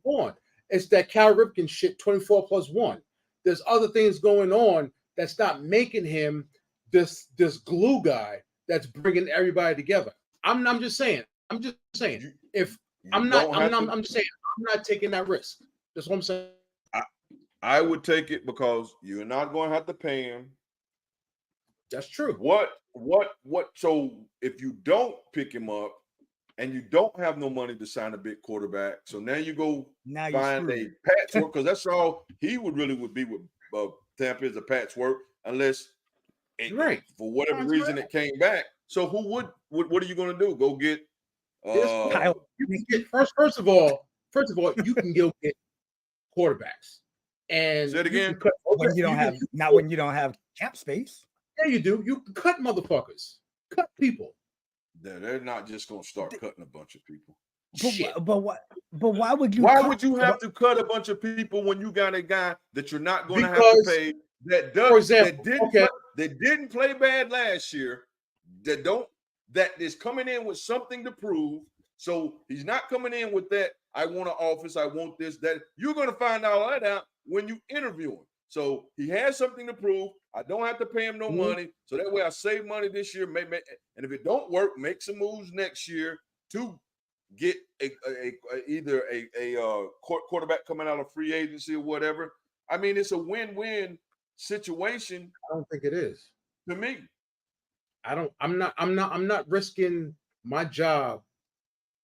on. It's that Cal Ripken shit. 24+1. There's other things going on that's not making him this glue guy that's bringing everybody together. I'm just saying. If I'm just saying I'm not taking that risk. That's what I'm saying. I would take it because you're not going to have to pay him. That's true. What? So if you don't pick him up and you don't have no money to sign a big quarterback, so now you go find a patchwork, because that's all he would be with Tampa is a patchwork, unless for whatever reason it came back. So what are you going to do? Go get you can get first of all, you can go get quarterbacks. And say it again. When you don't have cap space. Yeah, you do. You can cut motherfuckers. Cut people. They're not just going to start cutting a bunch of people. But why would you? Why would you have to cut a bunch of people when you got a guy that you're not going to have to pay? That didn't play bad last year. That is coming in with something to prove. So he's not coming in with that. I want an office. I want this. That you're going to find all that out when you interview him. So he has something to prove. I don't have to pay him no money. So that way I save money this year. And if it don't work, make some moves next year to get either a quarterback coming out of free agency or whatever. I mean, it's a win-win situation. I don't think it is. To me. I'm not risking my job.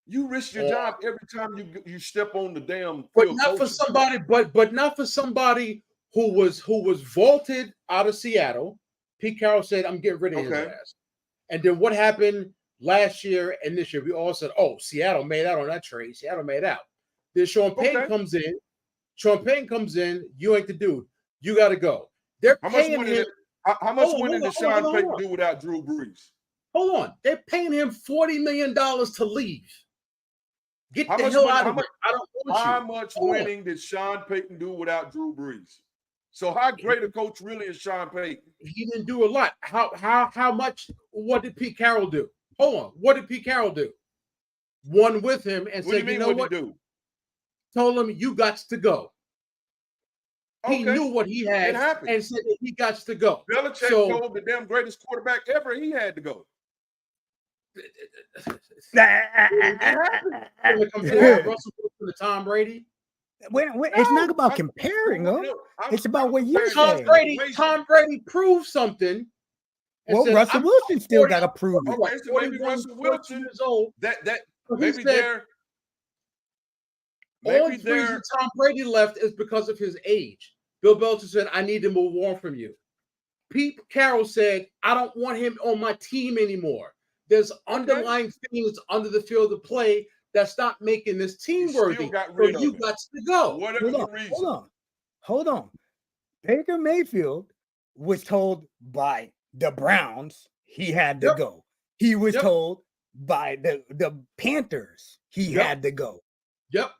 You risk your job every time you step on the damn field. But not for somebody, but not for somebody who was vaulted out of Seattle. Pete Carroll said, "I'm getting rid of his ass." And then what happened last year and this year? We all said, "Oh, Seattle made out on that trade. Seattle made out." Then Sean Payton comes in. You ain't the dude. You got to go. They're paying him. How much winning did Sean Payton do without Drew Brees? Hold on. They're paying him $40 million to leave. Get the hell out of here. I don't want you. How much winning did Sean Payton do without Drew Brees? So how great a coach really is Sean Payton? He didn't do a lot. How much? What did Pete Carroll do? Hold on. What did Pete Carroll do? Won with him and said, "You know what? Told him you got to go." He knew what he had and said that he got to go. Belichick told the damn greatest quarterback ever he had to go. When it comes to Russell Wilson to Tom Brady, it's not about comparing them. It's about what you're saying. Tom Brady proved something. Well, said, Russell Wilson still got to prove it. Right, so maybe Russell Wilson is old. Maybe they're. The only reason Tom Brady left is because of his age. Bill Belichick said, "I need to move on from you." Pete Carroll said, "I don't want him on my team anymore. There's underlying things under the field of play that's not making this team worthy. So you got to go." Whatever the reason. Hold on. Baker Mayfield was told by the Browns he had to go. He was told by the Panthers he had to go. Yep.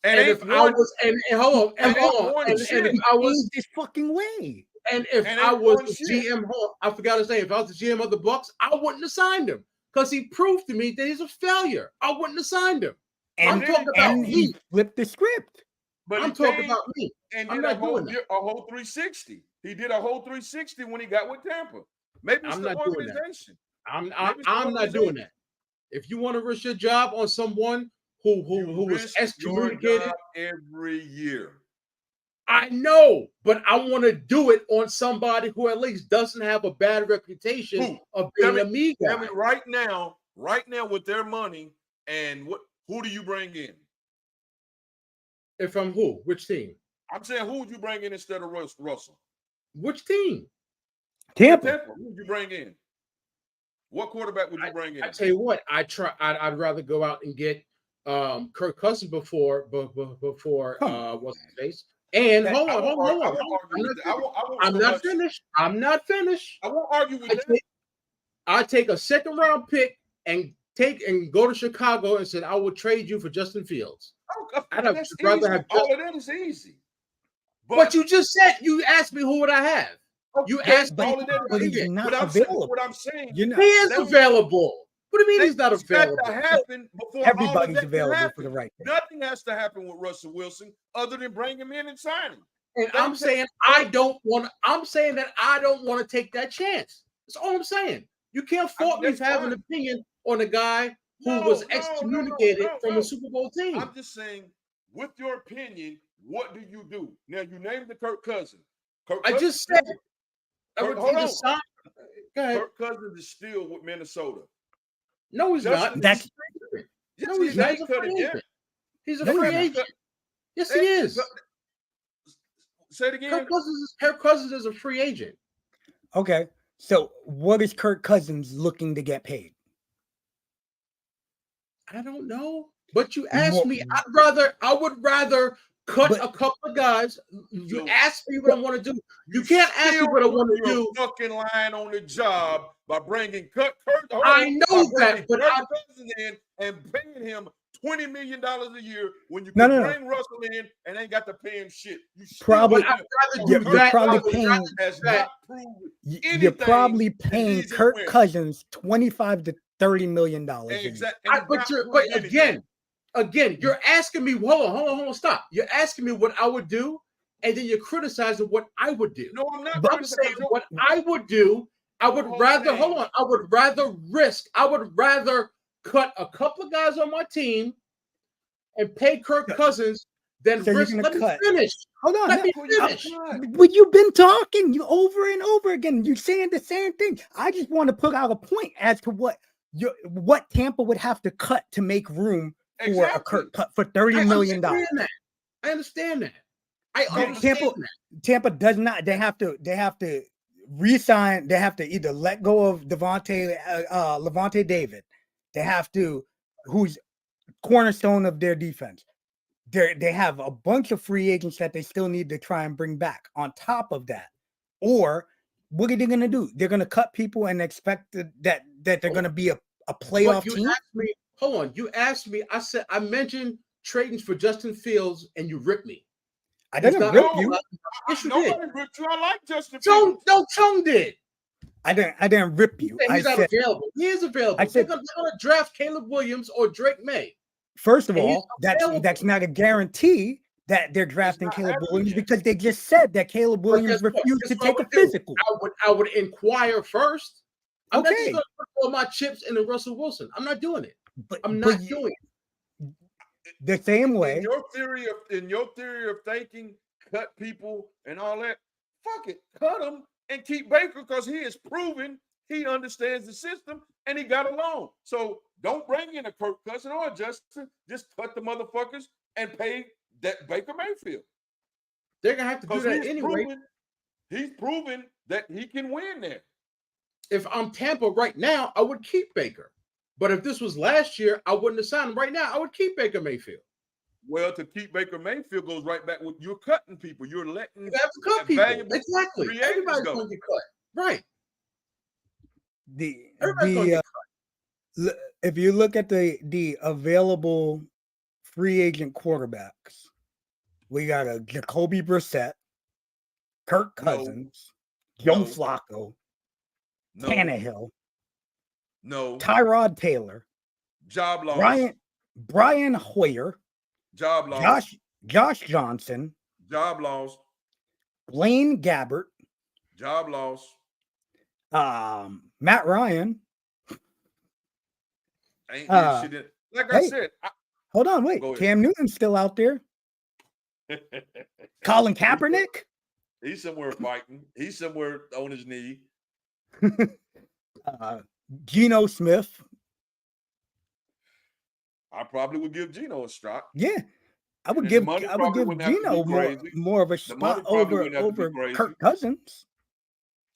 And if I was, and hold on, and if I was this fucking way, and if I was the GM, I forgot to say, if I was the GM of the Bucs, I wouldn't have signed him because he proved to me that he's a failure. I wouldn't have signed him. I'm talking about me. He flipped the script. But I'm talking about me. And did a whole 360. He did a whole 360 when he got with Tampa. Maybe it's the organization. I'm not doing that. If you want to risk your job on someone who was excommunicated every year, I know, but I want to do it on somebody who at least doesn't have a bad reputation of being a me guy. Tell me right now with their money, and who do you bring in? And from who? Which team? I'm saying, who would you bring in instead of Russell? Which team? Tampa. Who would you bring in? What quarterback would you bring in? I tell you what, I'd rather go out and get Kirk Cousins before what's his face. And hold on. I'm not finished. I won't argue with that. I take a second round pick and go to Chicago and said I will trade you for Justin Fields. I'd rather have all of that is easy. But you just said, you asked me who would I have. You asked me all of that is easy. Not available. What I'm saying, he is available. What do you mean he's not available? Got to happen before everybody's available for the right thing. Nothing has to happen with Russell Wilson other than bring him in and sign him. And I'm saying I don't want to take that chance. That's all I'm saying. You can't fault me for having an opinion on a guy who was excommunicated from a Super Bowl team. I'm just saying, with your opinion, what do you do? Now, you named the Kirk Cousins. I just said it. Hold on. Go ahead. Kirk Cousins is still with Minnesota. No, he's not. He's not. He's a free agent. Yes, he is. Say it again. Kirk Cousins is a free agent. Okay. So what is Kirk Cousins looking to get paid? I don't know. But you asked me. I would rather cut a couple of guys. You asked me what I want to do. You can't ask me what I want to do. Fucking lying on the job by bringing Kirk. I know that, but I'm in and paying him $20 million a year when you can bring Russell in and ain't got to pay him shit. You're probably paying Kirk Cousins $25 to $30 million. Exactly. But again, you're asking me. Hold on, stop. You're asking me what I would do, and then you're criticizing what I would do. No, I'm not. But I'm saying what I would do. I would rather cut a couple of guys on my team and pay Kirk Cousins than risk. Let me finish. Hold on. Let me finish. But you've been talking over and over again. You're saying the same thing. I just want to put out a point as to what Tampa would have to cut to make room for a Kirk cut for $30 million. I understand that. I understand that. Tampa does not. They have to re-sign. They have to either let go of Levante David. They have to, who's cornerstone of their defense. They have a bunch of free agents that they still need to try and bring back on top of that. Or what are they going to do? They're going to cut people and expect that they're going to be a playoff team? Hold on. You asked me. I mentioned trading for Justin Fields and you ripped me. I didn't rip you. Yes, you did. I like Justin Fields. Chung did. I didn't rip you. He's not available. He is available. They're going to draft Caleb Williams or Drake May. First of all, that's not a guarantee that they're drafting Caleb Williams because they just said that Caleb Williams refused to take a physical. I would inquire first. I'm not just going to put all my chips in the Russell Wilson. I'm not doing it. I'm not doing it. The same way. In your theory of thinking, cut people and all that, fuck it. Cut them and keep Baker because he has proven he understands the system and he got along. So don't bring in a Kirk Cousins or Justin. Just cut the motherfuckers and pay that Baker Mayfield. They're going to have to do that anyway. He's proven that he can win there. If I'm Tampa right now, I would keep Baker. But if this was last year, I wouldn't have signed him. Right now, I would keep Baker Mayfield. Well, to keep Baker Mayfield goes right back with you're cutting people. You're letting you have to cut people. Exactly. Everybody's going to get cut. Right. If you look at the available free agent quarterbacks, we got a Jacoby Brissett, Kirk Cousins, Joe Flacco, Tannehill, Tyrod Taylor, job loss, Brian Hoyer, job loss, Josh Johnson, job loss, Blaine Gabbert, job loss, Matt Ryan. Ain't shit in. Like I said, hold on, wait. Cam Newton's still out there. Colin Kaepernick? He's somewhere fighting. He's somewhere on his knee. Geno Smith. I probably would give Geno a shot. Yeah. I would give Geno more of a spot over Kirk Cousins.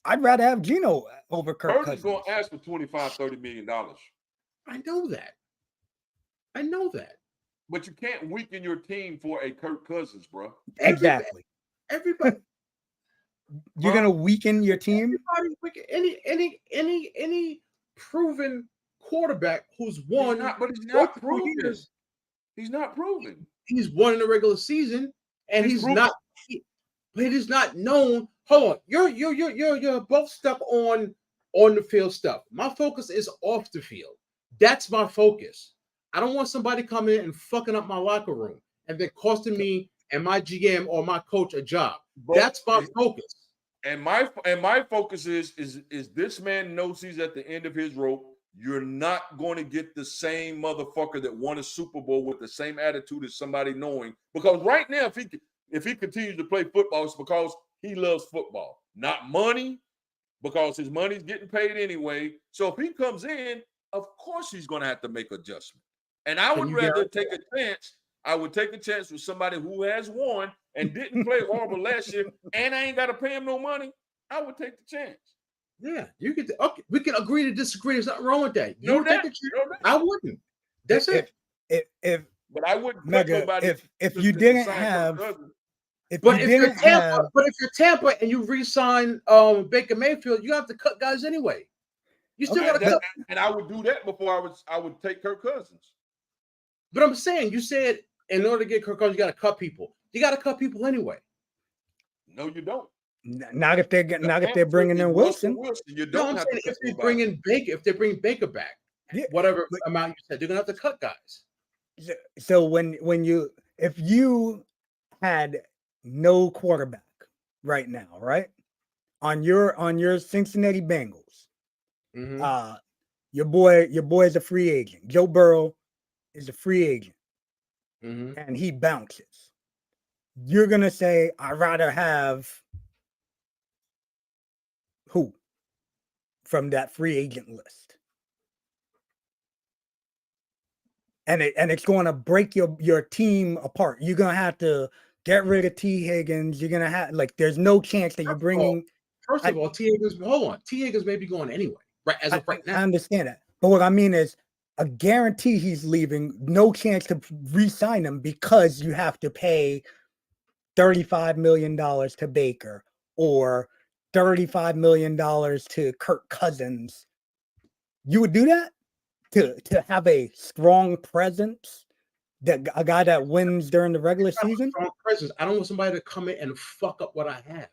I'd rather have Geno over Kirk Cousins. Is going to ask for $25-30 million. I know that. But you can't weaken your team for a Kirk Cousins, bro. Exactly. Everybody. You're gonna weaken your team. Any proven quarterback who's won, he's not proven. He's not proven. He's won in the regular season, and he's not. But it is not known. Hold on, you're both stuck on the field stuff. My focus is off the field. That's my focus. I don't want somebody coming in and fucking up my locker room and then costing me and my GM or my coach a job. That's my focus. And my focus is this man knows he's at the end of his rope. You're not going to get the same motherfucker that won a Super Bowl with the same attitude as somebody knowing. Because right now, if he continues to play football, it's because he loves football, not money, because his money's getting paid anyway. So if he comes in, of course he's going to have to make adjustment. And I would rather take a chance. I would take a chance with somebody who has won and didn't play horrible last year, and I ain't got to pay him no money. I would take the chance. Yeah, you could. Okay, we can agree to disagree. There's nothing wrong with that. I wouldn't. That's it. But I wouldn't. If you didn't have. But if you're Tampa and you re-sign Baker Mayfield, you have to cut guys anyway. You still got to cut. And I would do that before I would take Kirk Cousins. But I'm saying, you said in order to get Kirk Cousins, you got to cut people. You got to cut people anyway. No, you don't. Not if they're bringing in Wilson. You don't have to if they bring in Baker, if they bring Baker back, whatever amount you said, they're gonna have to cut guys. So if you had no quarterback right now, right, on your Cincinnati Bengals, your boy is a free agent. Joe Burrow is a free agent, and he bounces. You're gonna say, I'd rather have who from that free agent list, and it's going to break your team apart. You're gonna have to get rid of T. Higgins. You're gonna have there's no chance that you're bringing. First of all, T. Higgins. Hold on, T. Higgins may be going anyway, right? As of right now, I understand that, but what I mean is a guarantee he's leaving. No chance to re-sign him because you have to pay $35 million to Baker or $35 million to Kirk Cousins. You would do that to have a strong presence, that a guy that wins during the regular season. Strong presence. I don't want somebody to come in and fuck up what I have.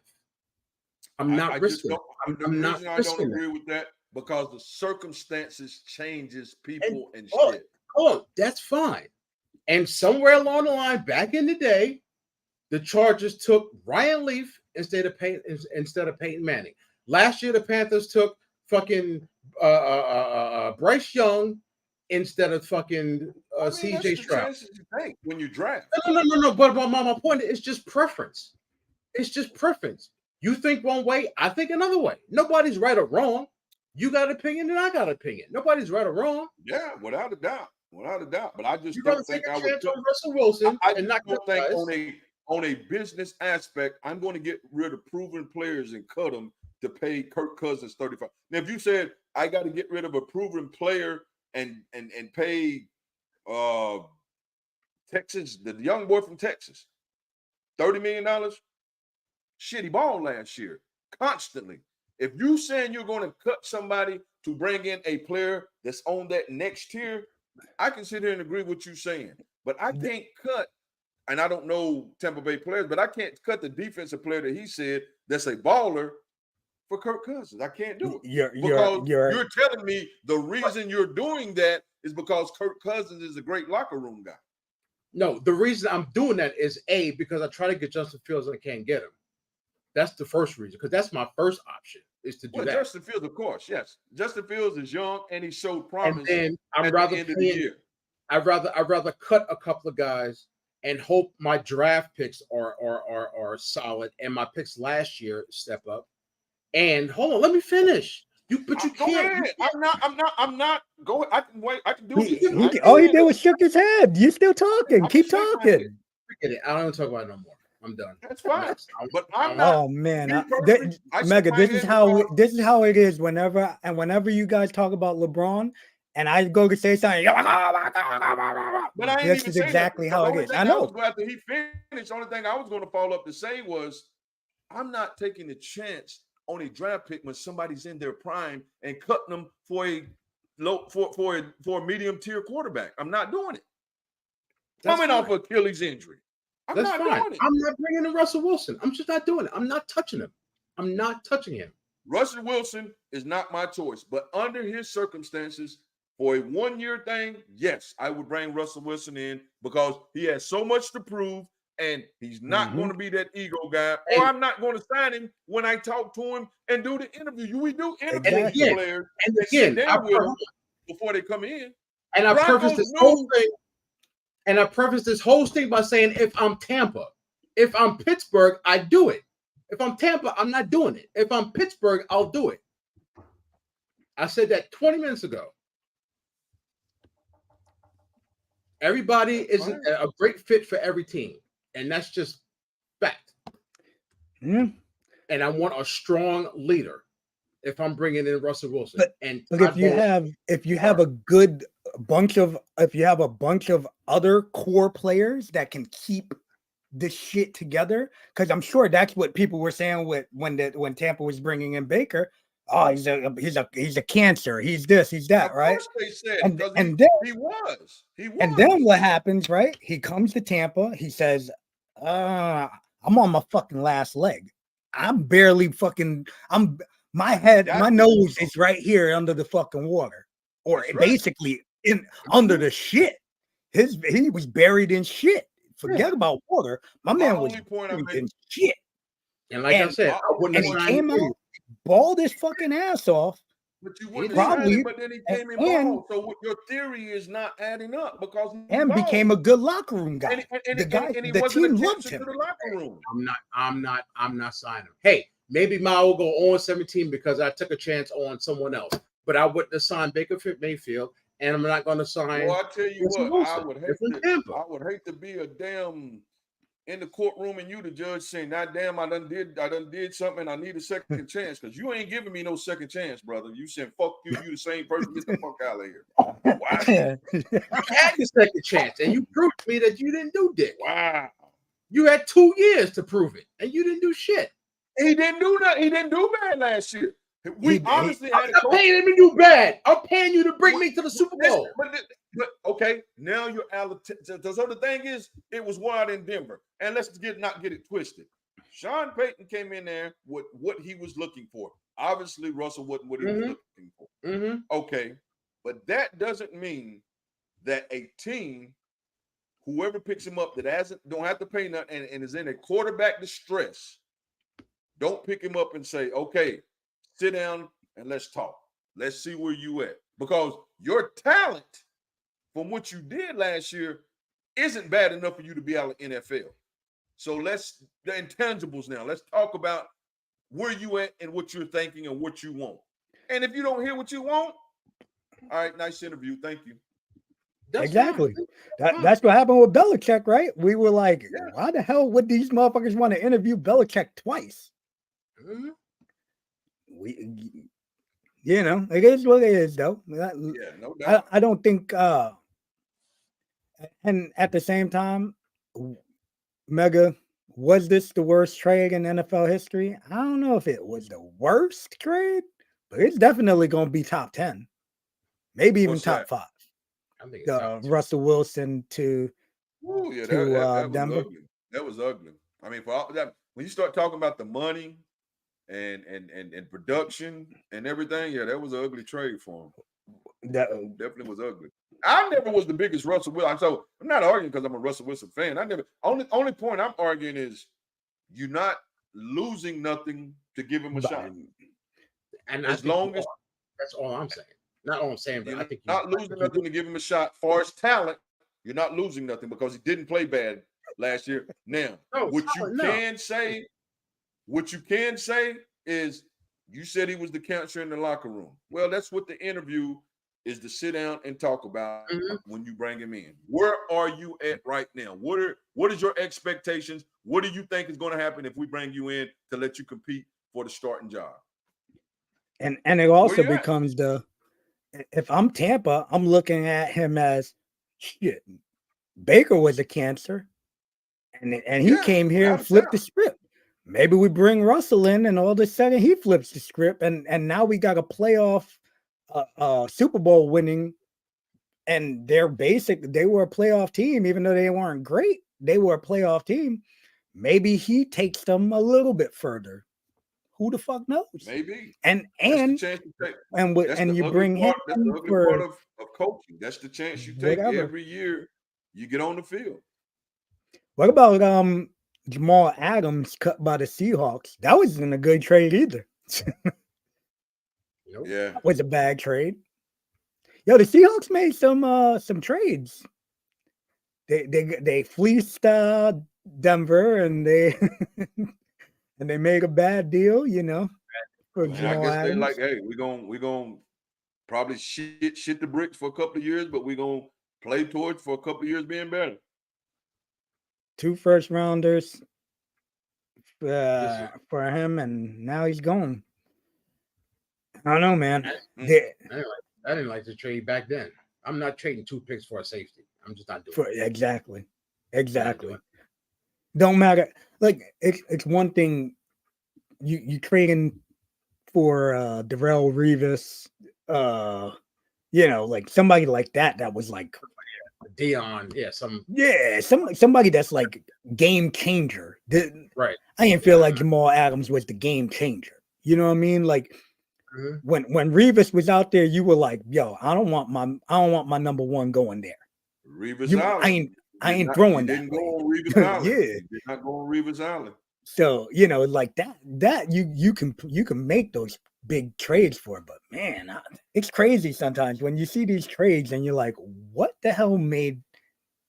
I'm not risking. I'm not risking. I don't agree with that because the circumstances changes people and shit. Oh, that's fine. And somewhere along the line, back in the day, the Chargers took Ryan Leaf instead of Peyton Manning. Last year, the Panthers took fucking Bryce Young instead of fucking CJ Stroud. When you draft. No. But my point is just preference. It's just preference. You think one way, I think another way. Nobody's right or wrong. You got an opinion, and I got an opinion. Nobody's right or wrong. Yeah, without a doubt. But I just don't think I would on Russell Wilson. I don't think on a business aspect, I'm going to get rid of proven players and cut them to pay Kirk Cousins $35. Now, if you said I got to get rid of a proven player and pay Texas, the young boy from Texas, $30 million, shit, he balled last year constantly. If you saying you're going to cut somebody to bring in a player that's on that next tier, I can sit here and agree with you saying, but I can't cut. And I don't know Tampa Bay players, but I can't cut the defensive player that he said that's a baller for Kirk Cousins. I can't do it. You're telling me the reason you're doing that is because Kirk Cousins is a great locker room guy. No, the reason I'm doing that is because I try to get Justin Fields and I can't get him. That's the first reason, because that's my first option is to do that. Justin Fields, of course, yes. Justin Fields is young and he showed promise. And then I'd rather cut a couple of guys and hope my draft picks are solid and my picks last year step up. And hold on, let me finish. You can't. I'm not. Go. I can wait. I can do this. All he did was shook his head. You still talking? Keep talking. Forget it. I don't even talk about it no more. I'm done. That's fine. But I'm not. Oh man, Mega, this is how it is. Whenever you guys talk about LeBron, and I go to say something, but I ain't this is exactly how it is. I know. After he finished, the only thing I was going to follow up to say was, I'm not taking the chance on a draft pick when somebody's in their prime and cutting them for a medium tier quarterback. I'm not doing it. Coming off Achilles injury. I'm not doing it. I'm not bringing in Russell Wilson. I'm just not doing it. I'm not touching him. I'm not touching him. Russell Wilson is not my choice, but under his circumstances, for a 1-year thing, yes, I would bring Russell Wilson in because he has so much to prove. And he's not going to be that ego guy, or I'm not going to sign him when I talk to him and do the interview. We do interview players before they come in. And I preface this whole thing. And I preface this whole thing by saying, if I'm Tampa, if I'm Pittsburgh, I do it. If I'm Tampa, I'm not doing it. If I'm Pittsburgh, I'll do it. I said that 20 minutes ago. Everybody is a great fit for every team. And that's just fact. Yeah. And I want a strong leader if I'm bringing in Russell Wilson. But if you have a bunch of other core players that can keep this shit together, because I'm sure that's what people were saying when Tampa was bringing in Baker. Oh, he's a cancer. He's this, he's that, right? They said, and then he was. And then what happens, right? He comes to Tampa. He says, I'm on my fucking last leg. My nose is right here under the fucking water, or basically under the shit. He was buried in shit. Forget about water. My man was buried in shit. And like I said, he came out, balled his fucking ass off. But you wouldn't probably, but then he came in ball. So what your theory is not adding up because became a good locker room guy. The team loved him. I'm not signing him. Hey, maybe Ma will go 0-17 because I took a chance on someone else, but I wouldn't have signed Baker Mayfield, and I'm not going to sign. Well, I tell you what, I would hate to be a damn in the courtroom and you the judge saying, "Not damn, I done did something. I need a second chance," because you ain't giving me no second chance, brother. You said, "Fuck you, you the same person. Get the fuck out of here." Wow. You had the second chance, and you proved to me that you didn't do dick. Wow. You had 2 years to prove it, and you didn't do shit. He didn't do that. He didn't do bad last year. Obviously I'm not paying him to do bad. I'm paying you to bring me to the Super Bowl. But okay, now you're out. So the thing is, it was wild in Denver, and let's not get it twisted. Sean Payton came in there with what he was looking for. Obviously, Russell wasn't what he was looking for. Okay, but that doesn't mean that a team, whoever picks him up that don't have to pay nothing and is in a quarterback distress, don't pick him up and say, "Okay, sit down and let's talk. Let's see where you at," because your talent from what you did last year isn't bad enough for you to be out of the NFL. So the intangibles now. Let's talk about where you at and what you're thinking and what you want. And if you don't hear what you want, all right, nice interview. Thank you. Exactly. That's what happened with Belichick, right? We were like, why the hell would these motherfuckers want to interview Belichick twice? It is what it is, though. No doubt. I don't think and at the same time, Mega, was this the worst trade in NFL history? I don't know if it was the worst trade, but it's definitely going to be top 10, maybe even top 5. I think Russell Wilson to that Denver. Was ugly. That was ugly. I mean, for all that, when you start talking about the money and production and everything, that was an ugly trade for him. That definitely was ugly. I never was the biggest Russell Wilson. So I'm not arguing because I'm a Russell Wilson fan. Only point I'm arguing is you're not losing nothing to give him a shot. And as long as that's all I'm saying. Not all I'm saying, but I think not losing nothing to give him a shot. Far as talent, you're not losing nothing because he didn't play bad last year. Now, No, what solid, you can say is you said he was the cancer in the locker room. Well, that's what the interview is, to sit down and talk about when you bring him in. Where are you at right now? What is your expectations? What do you think is going to happen if we bring you in to let you compete for the starting job? And it also becomes if I'm Tampa, I'm looking at him as shit. Baker was a cancer, and he came here and flipped the script. Maybe we bring Russell in, and all of a sudden he flips the script, and now we got a playoff, Super Bowl winning, and they were a playoff team, even though they weren't great. They were a playoff team. Maybe he takes them a little bit further. Who the fuck knows? Maybe. And that's the chance you take. And you bring him that's the ugly part of coaching. That's the chance you take every year you get on the field. What about Jamal Adams cut by the Seahawks? That wasn't a good trade either. Yeah, that was a bad trade. Yo, the Seahawks made some trades. They fleeced Denver, and they and they made a bad deal, for Jamal I guess Adams. they're like, hey, we're gonna probably shit the bricks for a couple of years, but we're gonna play towards for a couple of years being better. 2 first rounders for him, and now he's gone. I don't know, man. I didn't like the trade back then. I'm not trading 2 picks for a safety. I'm just not doing it. Exactly. Don't matter. Like it's one thing you trading for Darrell Revis, like somebody like that was like Dion, somebody that's like game changer. Right. I didn't feel like Jamal Adams was the game changer. You know what I mean? Like when Revis was out there, you were like, yo, I don't want my number one going there. Revis Island. I ain't throwing that. Didn't go on Revis Island. Yeah. He did not go on Revis Island. So, like that you can make those big trades for, but man, it's crazy sometimes when you see these trades and you're like, what the hell made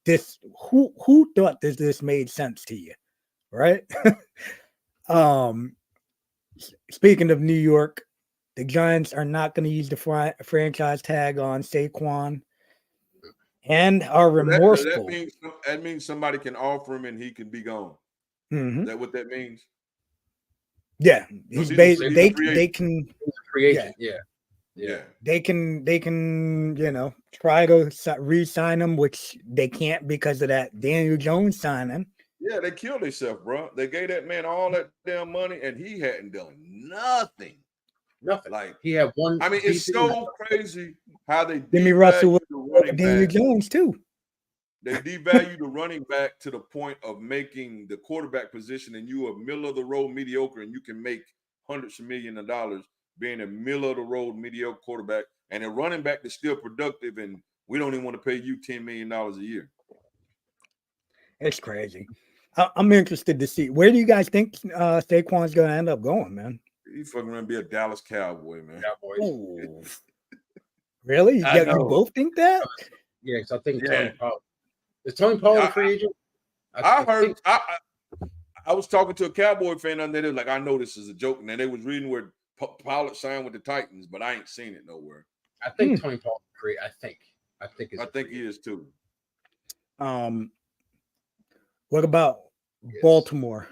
this? Who thought this made sense to you? Right? Speaking of New York, the Giants are not going to use the franchise tag on Saquon and are remorseful. That means somebody can offer him and he can be gone. Mm-hmm. Is that what that means? Yeah, they can free agent. Yeah. They can try to re-sign him, which they can't because of that Daniel Jones signing. Yeah, they killed themselves, bro. They gave that man all that damn money, and he hadn't done nothing. Like he had one. I mean, it's so crazy how they Jimmy Russell with Daniel Jones too. They devalue the running back to the point of making the quarterback position, and you a middle of the road mediocre, and you can make hundreds of millions of dollars being a middle of the road mediocre quarterback, and a running back that's still productive, and we don't even want to pay you $10 million a year. It's crazy. I'm interested to see, where do you guys think Saquon's going to end up going, man? He's fucking going to be a Dallas Cowboy, man. Cowboys. Really? You both think that? Yeah, because I think Tony Pollard. Is Tony Pollard a free agent? I was talking to a Cowboy fan on there. They were like, I know this is a joke. And then they was reading where Pollard signed with the Titans, but I ain't seen it nowhere. I think Tony Pollard free. I think he is too. What about Baltimore?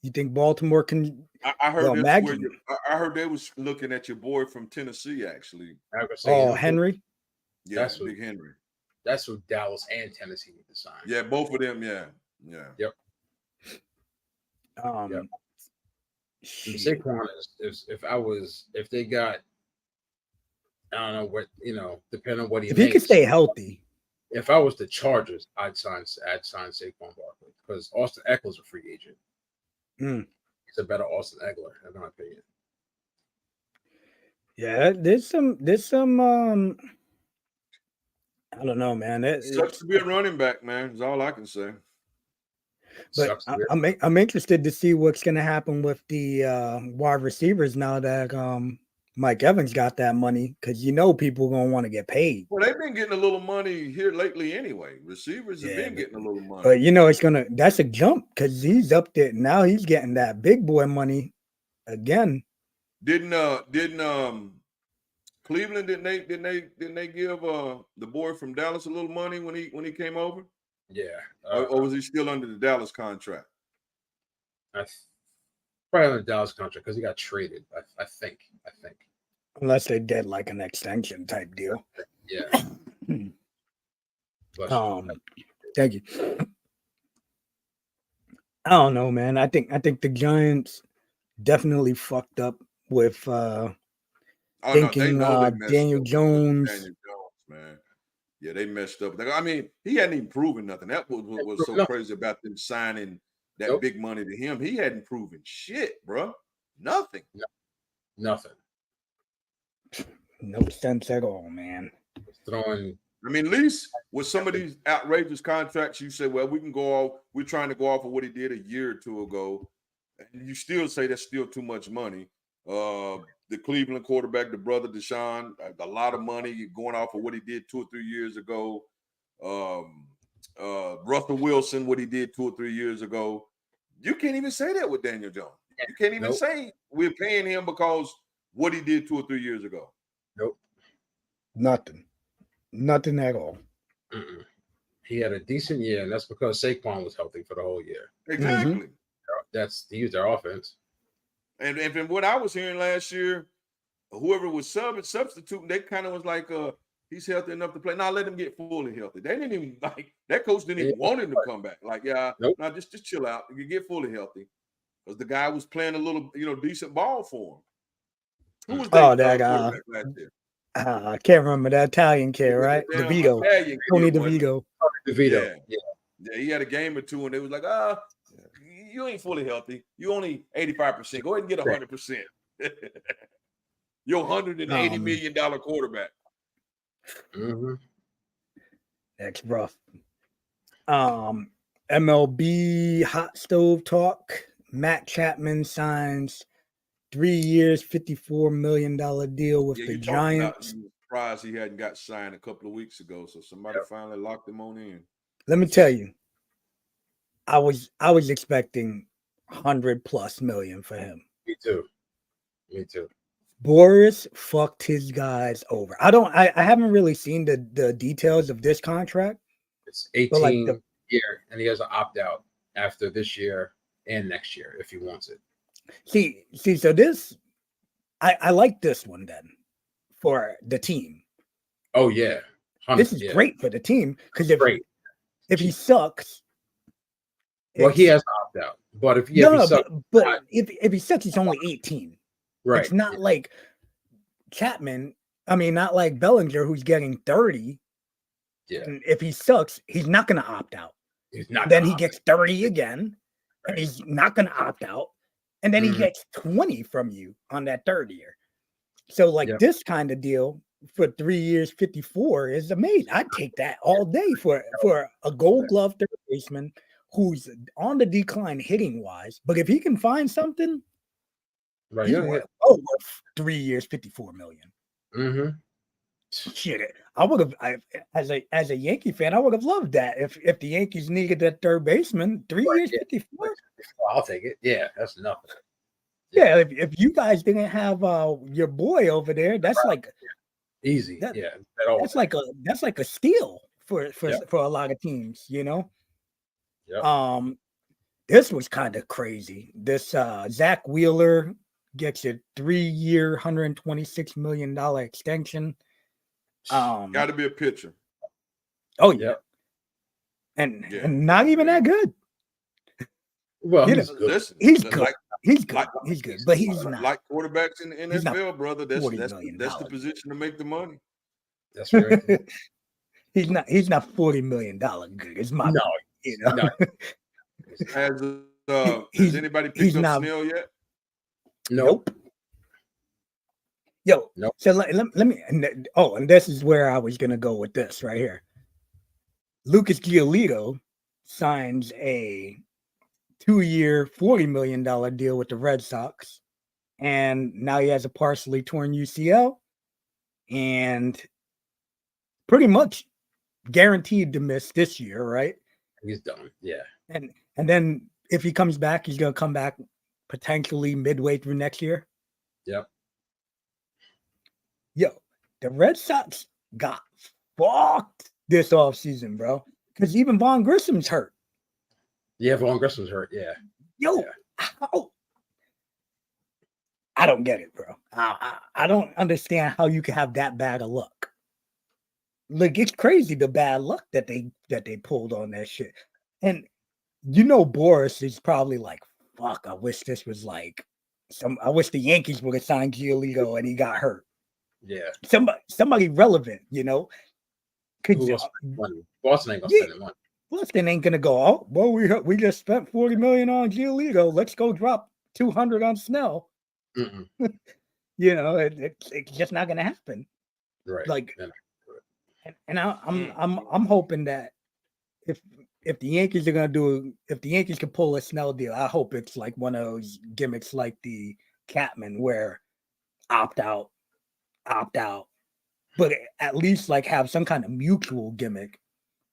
You think Baltimore can? I heard I heard they was looking at your boy from Tennessee, actually. Henry. Yeah, that's Big Henry. That's what Dallas and Tennessee need to sign. Yeah, both of them. Yeah. Yep. Saquon is if they got, I don't know what, depending on what he makes. If he could stay healthy. If I was the Chargers, I'd sign Saquon Barkley because Austin Eckler's a free agent. He's a better Austin Eckler, in my opinion. Yeah, there's some I don't know, man. It sucks to be a running back, man. Is all I can say. But I'm interested to see what's going to happen with the wide receivers now that Mike Evans got that money because people gonna want to get paid. Well, they've been getting a little money here lately anyway. Receivers have been getting a little money. But that's a jump because he's up there now. He's getting that big boy money again. Didn't Cleveland didn't they give the boy from Dallas a little money when he came over? Yeah. Or was he still under the Dallas contract? Probably under the Dallas contract because he got traded. I think. Unless they did like an extension type deal. Yeah. Thank you. I don't know, man. I think the Giants definitely fucked up with thinking Daniel Jones. Daniel Jones, man. Yeah, they messed up. I mean, he hadn't even proven nothing. That was what was so crazy about them signing that big money to him. He hadn't proven shit, bro. Nothing. Nothing. No sense at all, man. Throwing. I mean, at least with some of these outrageous contracts, you say, well, we can go off. We're trying to go off of what he did a year or two ago. And you still say that's still too much money. The Cleveland quarterback, the brother Deshaun, a lot of money going off of what he did 2 or 3 years ago. Russell Wilson, what he did 2 or 3 years ago. You can't even say that with Daniel Jones. You can't even say we're paying him because what he did 2 or 3 years ago. Nope. Nothing at all. Mm-mm. He had a decent year, and that's because Saquon was healthy for the whole year. Exactly. Mm-hmm. He used their offense. And from what I was hearing last year, whoever was substituting, they kind of was like, he's healthy enough to play. Now let him get fully healthy. They didn't even that coach didn't even want him to come back. Like, just chill out. You get fully healthy. Because the guy was playing a little, decent ball for him. Who was that guy last year? I can't remember that Italian kid, right? DeVito. Tony DeVito. DeVito. Yeah, he had a game or two, and they was like, you ain't fully healthy. You only 85%. Go ahead and get 100%. You're $180 million quarterback. Mm-hmm. That's rough. MLB hot stove talk. Matt Chapman signs 3 years, $54 million deal with the Giants. I'm surprised he hadn't got signed a couple of weeks ago, so somebody finally locked him on in. Let me tell you, I was expecting 100+ million for him. Me too. Boris fucked his guys over. I haven't really seen the details of this contract. It's 18 year, and he has an opt out after this year and next year if he wants it. See, so this I like this one then for the team. Oh yeah. This is great for the team because if he sucks. Well, he has to opt out. But if he sucks, if he sucks, he's only 18. Right. It's not like Chapman. I mean, not like Bellinger, who's getting 30. Yeah. And if he sucks, he's not going to opt out. He's not. Then he gets 30 again, and he's not going to opt out. And then he gets 20 from you on that third year. So, this kind of deal for 3 years, 54 is amazing. I'd take that all day for a Gold Glove third baseman who's on the decline hitting wise. But if he can find something, he's worth 3 years, $54 million. Mm-hmm. Shit, I would have. As a Yankee fan, I would have loved that if the Yankees needed that third baseman. 3 years, 54. I'll take it. Yeah, that's nothing. Yeah, if you guys didn't have your boy over there, that's easy. That's like a steal for a lot of teams, Yep. This was kind of crazy. This Zach Wheeler gets a 3-year, $126 million extension. Got to be a pitcher. Oh yeah, and not even that good. Well, he's good. He's good. He's good. He's good, but he's not like quarterbacks in the NFL, brother. That's the position to make the money. That's right. He's not $40 million good. It's my no. Has anybody picked up Snell yet? Nope. Yo, nope. So let me. And this is where I was gonna go with this right here. Lucas Giolito signs a 2-year, $40 million deal with the Red Sox. and now he has a partially torn UCL, and pretty much guaranteed to miss this year, right? He's done. Yeah. And then if he comes back, he's gonna come back potentially midway through next year. Yep. Yo, the Red Sox got fucked this offseason, bro. Because even Vaughn Grissom's hurt. Yeah, Vaughn Grissom's hurt. Yeah. Yo, how? I don't get it, bro. I don't understand how you can have that bad of luck. Like, it's crazy the bad luck that they pulled on that shit. And Boris is probably like, fuck, I wish this was like I wish the Yankees would have signed Giolito and he got hurt. Yeah. Somebody relevant, Who else money? Boston ain't gonna spend the money. Boston ain't gonna go, oh, well, we just spent $40 million on Giolito. Let's go drop $200 on Snell. It's just not gonna happen. Right. Like, and I'm hoping that if the Yankees are gonna if the Yankees can pull a Snell deal, I hope it's like one of those gimmicks like the Catman where opt out, but at least like have some kind of mutual gimmick.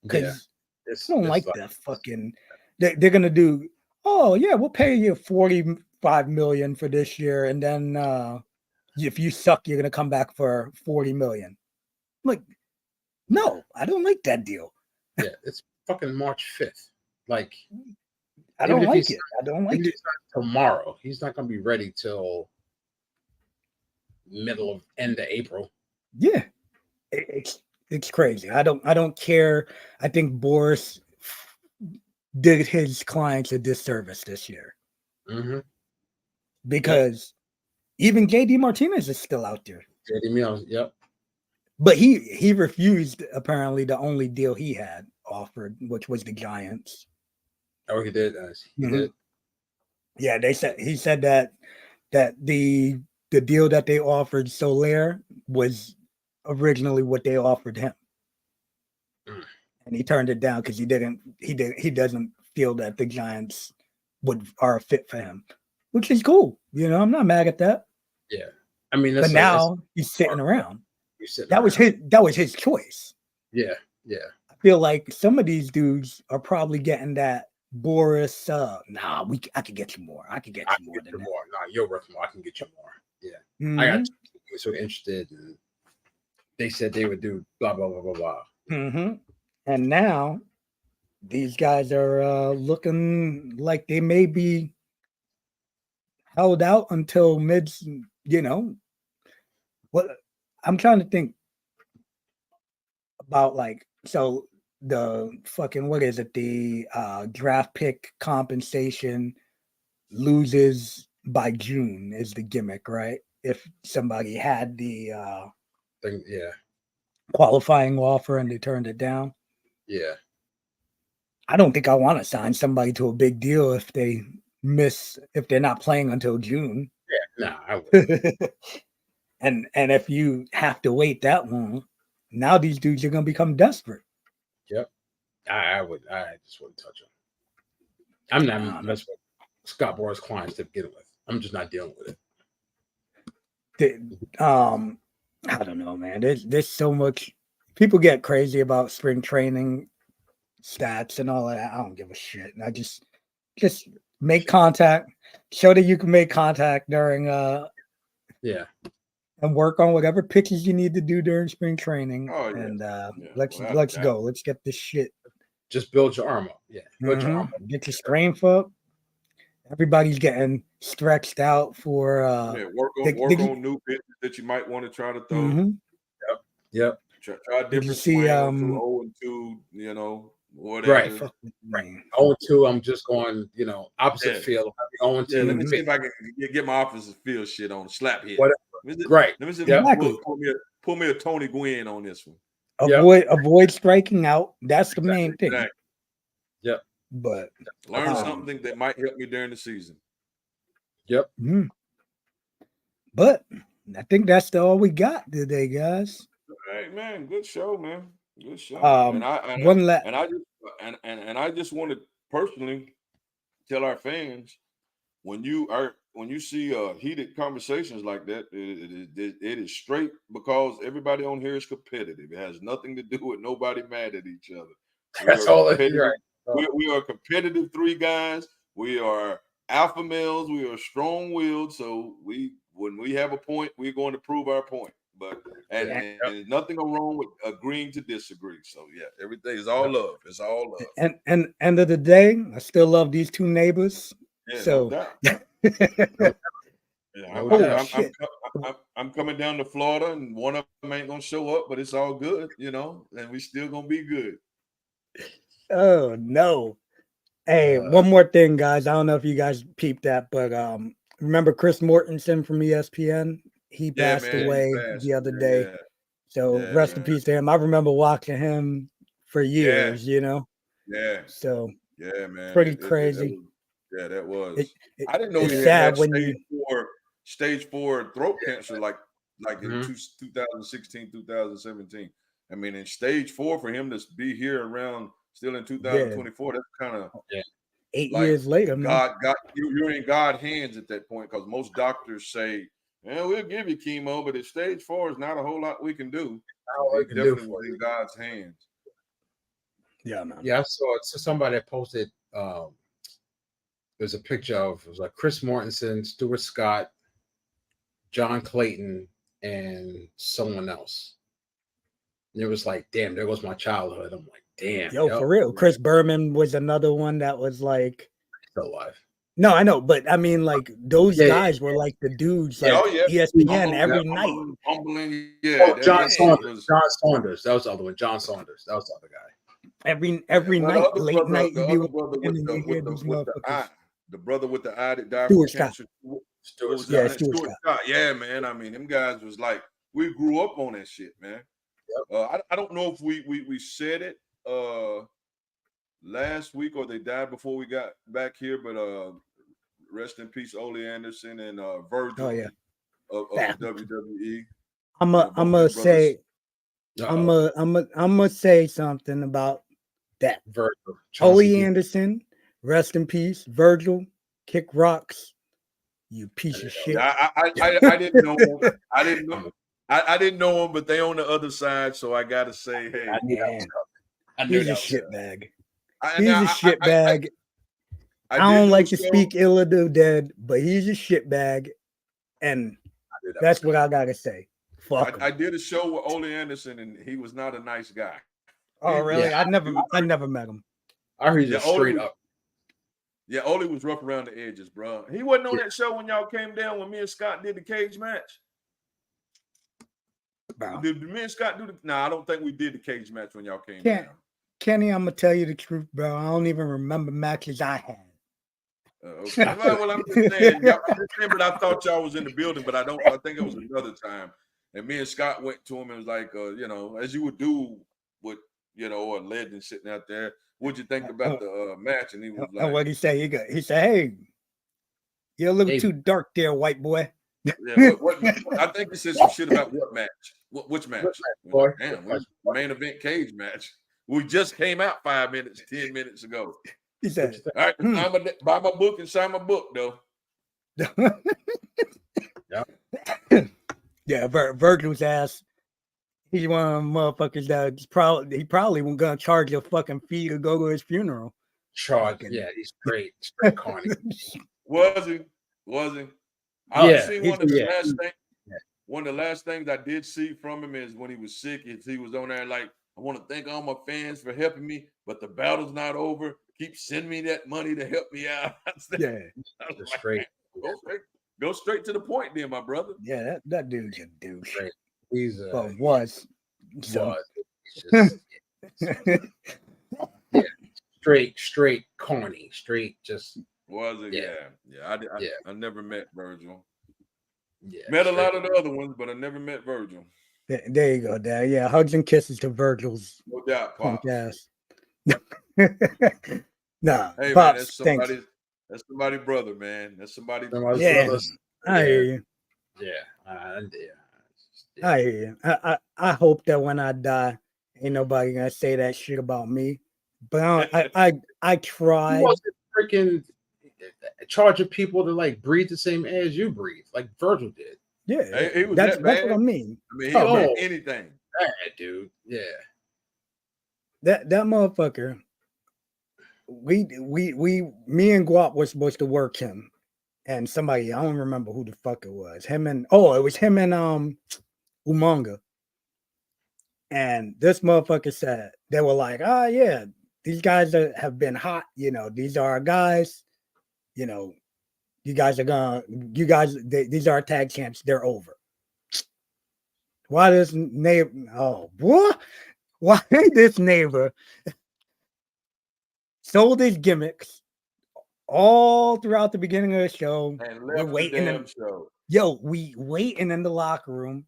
Because I don't like that fucking. They're gonna do. Oh yeah, we'll pay you $45 million for this year, and then if you suck, you're gonna come back for $40 million. Like, no, I don't like that deal. Yeah, it's fucking March 5th. Like, I don't like it. I don't like it. Tomorrow, he's not gonna be ready till end of April. Yeah, it's crazy. I don't care. I think Boris did his clients a disservice this year. Because even JD Martinez is still out there. JD Mills, yep. But he refused apparently the only deal he had offered, which was the Giants. Oh, he did. He did. Yeah, he said that the deal that they offered Soler was originally what they offered him, and he turned it down because he doesn't feel that the Giants are a fit for him, which is cool. I'm not mad at that. Yeah, I mean, but now he's sitting around. That was his choice. Yeah. I feel like some of these dudes are probably getting that Boris. I can get you more. I can get you more than that. Nah, you're worth more. I can get you more. Yeah. I got so interested, and they said they would do blah blah blah blah blah. And now these guys are looking like they may be held out until mid. What I'm trying to think about, so the fucking what is it? The draft pick compensation loses by June is the gimmick, right? If somebody had the qualifying offer and they turned it down. Yeah. I don't think I want to sign somebody to a big deal if they're not playing until June. Yeah, no, I would. and if you have to wait that long, now these dudes are gonna become desperate. Yep. I just wouldn't touch them. I'm not messing with Scott Boras clients to begin with. I'm just not dealing with it. I don't know, man. There's so much. People get crazy about spring training stats and all that. I don't give a shit. I just make contact. Show that you can make contact during and work on whatever pitches you need to do during spring training. And let's go. Let's get this shit. Just build your arm up. Yeah. Build your arm up. Get your strength up. Everybody's getting stretched out for work on new pitches that you might want to try to throw. Yep. Try different swing 0-2, whatever. Right. 0-2, I'm just going, opposite field. 0-2. Yeah, let me see if I can get my opposite field shit on slap hit. Right. Let me see if pull me a Tony Gwynn on this one. Avoid striking out. That's the main thing. Exactly. Yep. But learn something that might help me during the season. Yep. But I think that's all we got today, guys. Hey man, good show, man. Good show. I just want to personally tell our fans, when you are when you see heated conversations like that, it is straight because everybody on here is competitive. It has nothing to do with nobody mad at each other. That's all. Right. We are competitive three guys. We are alpha males. We are strong-willed. So when we have a point, we're going to prove our point. But and there's nothing wrong with agreeing to disagree. So yeah, everything is all love. It's all love. And end of the day, I still love these two neighbors. Yeah, so no doubt. I'm coming down to Florida, and one of them ain't gonna show up, but it's all good, and we still gonna be good. Oh no! Hey, one more thing, guys. I don't know if you guys peeped that, but remember Chris Mortensen from ESPN? He passed away the other day. Yeah. So rest in peace to him. I remember watching him for years. Yeah. So yeah, man. Pretty crazy. That was. I didn't know it's he sad had when stage 4 throat cancer like in 2016, 2017. I mean, in stage 4 for him to be here around still in 2024, that's kind of 8 years later. You're in God's hands at that point, because most doctors say, we'll give you chemo, but at stage 4 is not a whole lot we can do. It's definitely in God's hands. Yeah, man. Yeah, I saw somebody posted. There's a picture of it was like Chris Mortensen, Stuart Scott, John Clayton, and someone else. And it was like, damn, there goes my childhood. I'm like, damn. For real. Chris Berman was another one that was like still alive. No, I know, but I mean, like those guys were like the dudes, like ESPN every night. John Saunders. John Saunders. That was the other one. John Saunders. That was the other guy. Every night, late night. The brother with the eye that died from cancer. Stuart Scott. Yeah, man. I mean, them guys was like, we grew up on that shit, man. Yep. I don't know if we said it last week or they died before we got back here, but rest in peace, Ole Anderson and Virgil of WWE. I'm gonna say something about that. Virgil. Ole Anderson, rest in peace. Virgil, kick rocks. You piece of shit. I didn't know him. I didn't know him, but they on the other side, so I gotta say, hey, he's a shitbag. He's a shitbag. I don't like to speak ill of the dead, but he's a shitbag, and that's what I gotta say. Fuck. I did a show with Ole Anderson, and he was not a nice guy. Oh, really? I never met him. I heard he's straight up. Yeah, Ole was rough around the edges, bro. He wasn't on that show when y'all came down when me and Scott did the cage match. Bro. Did me and Scott do the? Nah, I don't think we did the cage match when y'all came down. Kenny, I'm gonna tell you the truth, bro. I don't even remember matches I had. Okay. Well, I'm just saying, but I thought y'all was in the building, but I think it was another time. And me and Scott went to him and was like, as you would do with, a legend sitting out there. What'd you think about the match? And he was like, "What'd he say?" He said, "Hey, you're a little too dark there, white boy." Yeah, I think he said some shit about what match? Which match? Damn, main event cage match. We just came out 10 minutes ago. He said, "All right, buy my book and sign my book, though." Yeah, Virgil's ass. He's one of them motherfuckers that he probably wasn't gonna charge a fucking fee to go to his funeral. Yeah, he's straight corny. Was he? I see one of the last things I did see from him is when he was sick. He was on there like, I want to thank all my fans for helping me, but the battle's not over. Keep sending me that money to help me out. Go straight to the point, then, my brother. Yeah, that dude's a douche. He's was. Straight corny, just. Was it? Yeah. I never met Virgil. Yeah, met a lot of the other ones, but I never met Virgil. There you go, Dad. Yeah, hugs and kisses to Virgil's. No doubt, Pop. Yes. Nah, hey, Pops, man, that's somebody's brother, man. That's somebody's brother. I hear you. Yeah. I hear you. I hope that when I die, ain't nobody gonna say that shit about me. But I tried. He wasn't freaking. charging people to like breathe the same air as you breathe, like Virgil did. Yeah, He was that's that bad. what I mean. I mean, he did anything. Bad, dude. Yeah. That motherfucker. Me and Guap were supposed to work him, and somebody, I don't remember who the fuck it was. It was him and Umanga. And this motherfucker said, they were like, oh yeah, these guys have been hot, you know, these are our guys, you know, these are our tag champs, they're over. Why this neighbor, why this neighbor sold his gimmicks all throughout the beginning of the show. And We're waiting. We waiting in the locker room.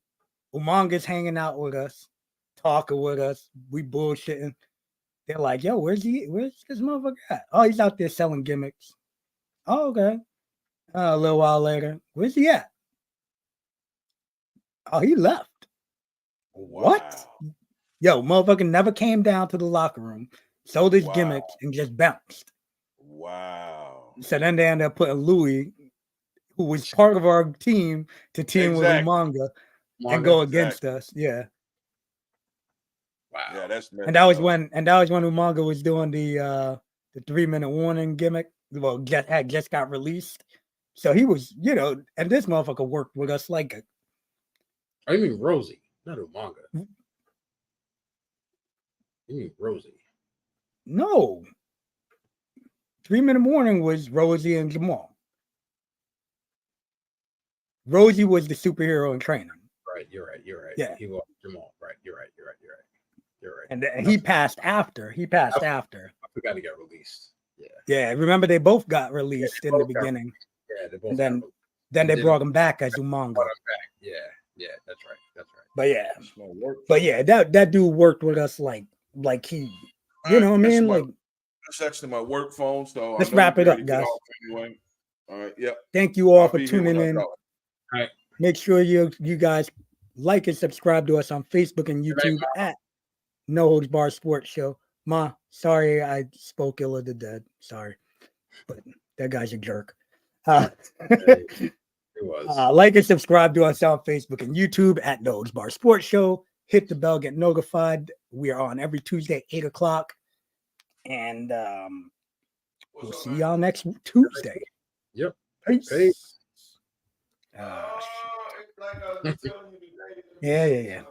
Umanga's hanging out with us, talking with us. We bullshitting. They're like, yo, where's this motherfucker at? Oh, he's out there selling gimmicks. Oh, okay. A little while later, where's he at? Oh, he left. Wow. What? Yo, motherfucker never came down to the locker room, sold his gimmicks, and just bounced. Wow. So then they ended up putting Louis, who was part of our team, to team with Umanga and go against us. Yeah. Wow. Yeah, that's and that was when Umanga was doing the 3-minute warning gimmick. Well, just got released. So he was, you know, and this motherfucker worked with us like a. I mean Rosie, not Umanga. You mean Rosie? No. 3-minute warning was Rosie and Jamal. Rosie was the superhero in training. Right, you're right. Yeah, he was Jamal. Right, you're right. And he passed after. I forgot he got released. Yeah. Remember they both got released in the beginning. Yeah, they both. And then they brought him back as Umanga. Yeah, that's right. But yeah, that dude worked with us like he, you know what I mean? Like, that's actually my work phone. So let's wrap it up, guys. Anyway. All right. Yep. Thank you all for tuning in. All right. Make sure you guys like and subscribe to us on Facebook and YouTube at No Holds Bar Sports Show. Ma, sorry I spoke ill of the dead. Sorry, but that guy's a jerk. It was. Like and subscribe to us on Facebook and YouTube at No Holds Bar Sports Show. Hit the bell, get notified. We are on every Tuesday, 8:00. And we'll see y'all next Tuesday. Yep. Peace. Yeah.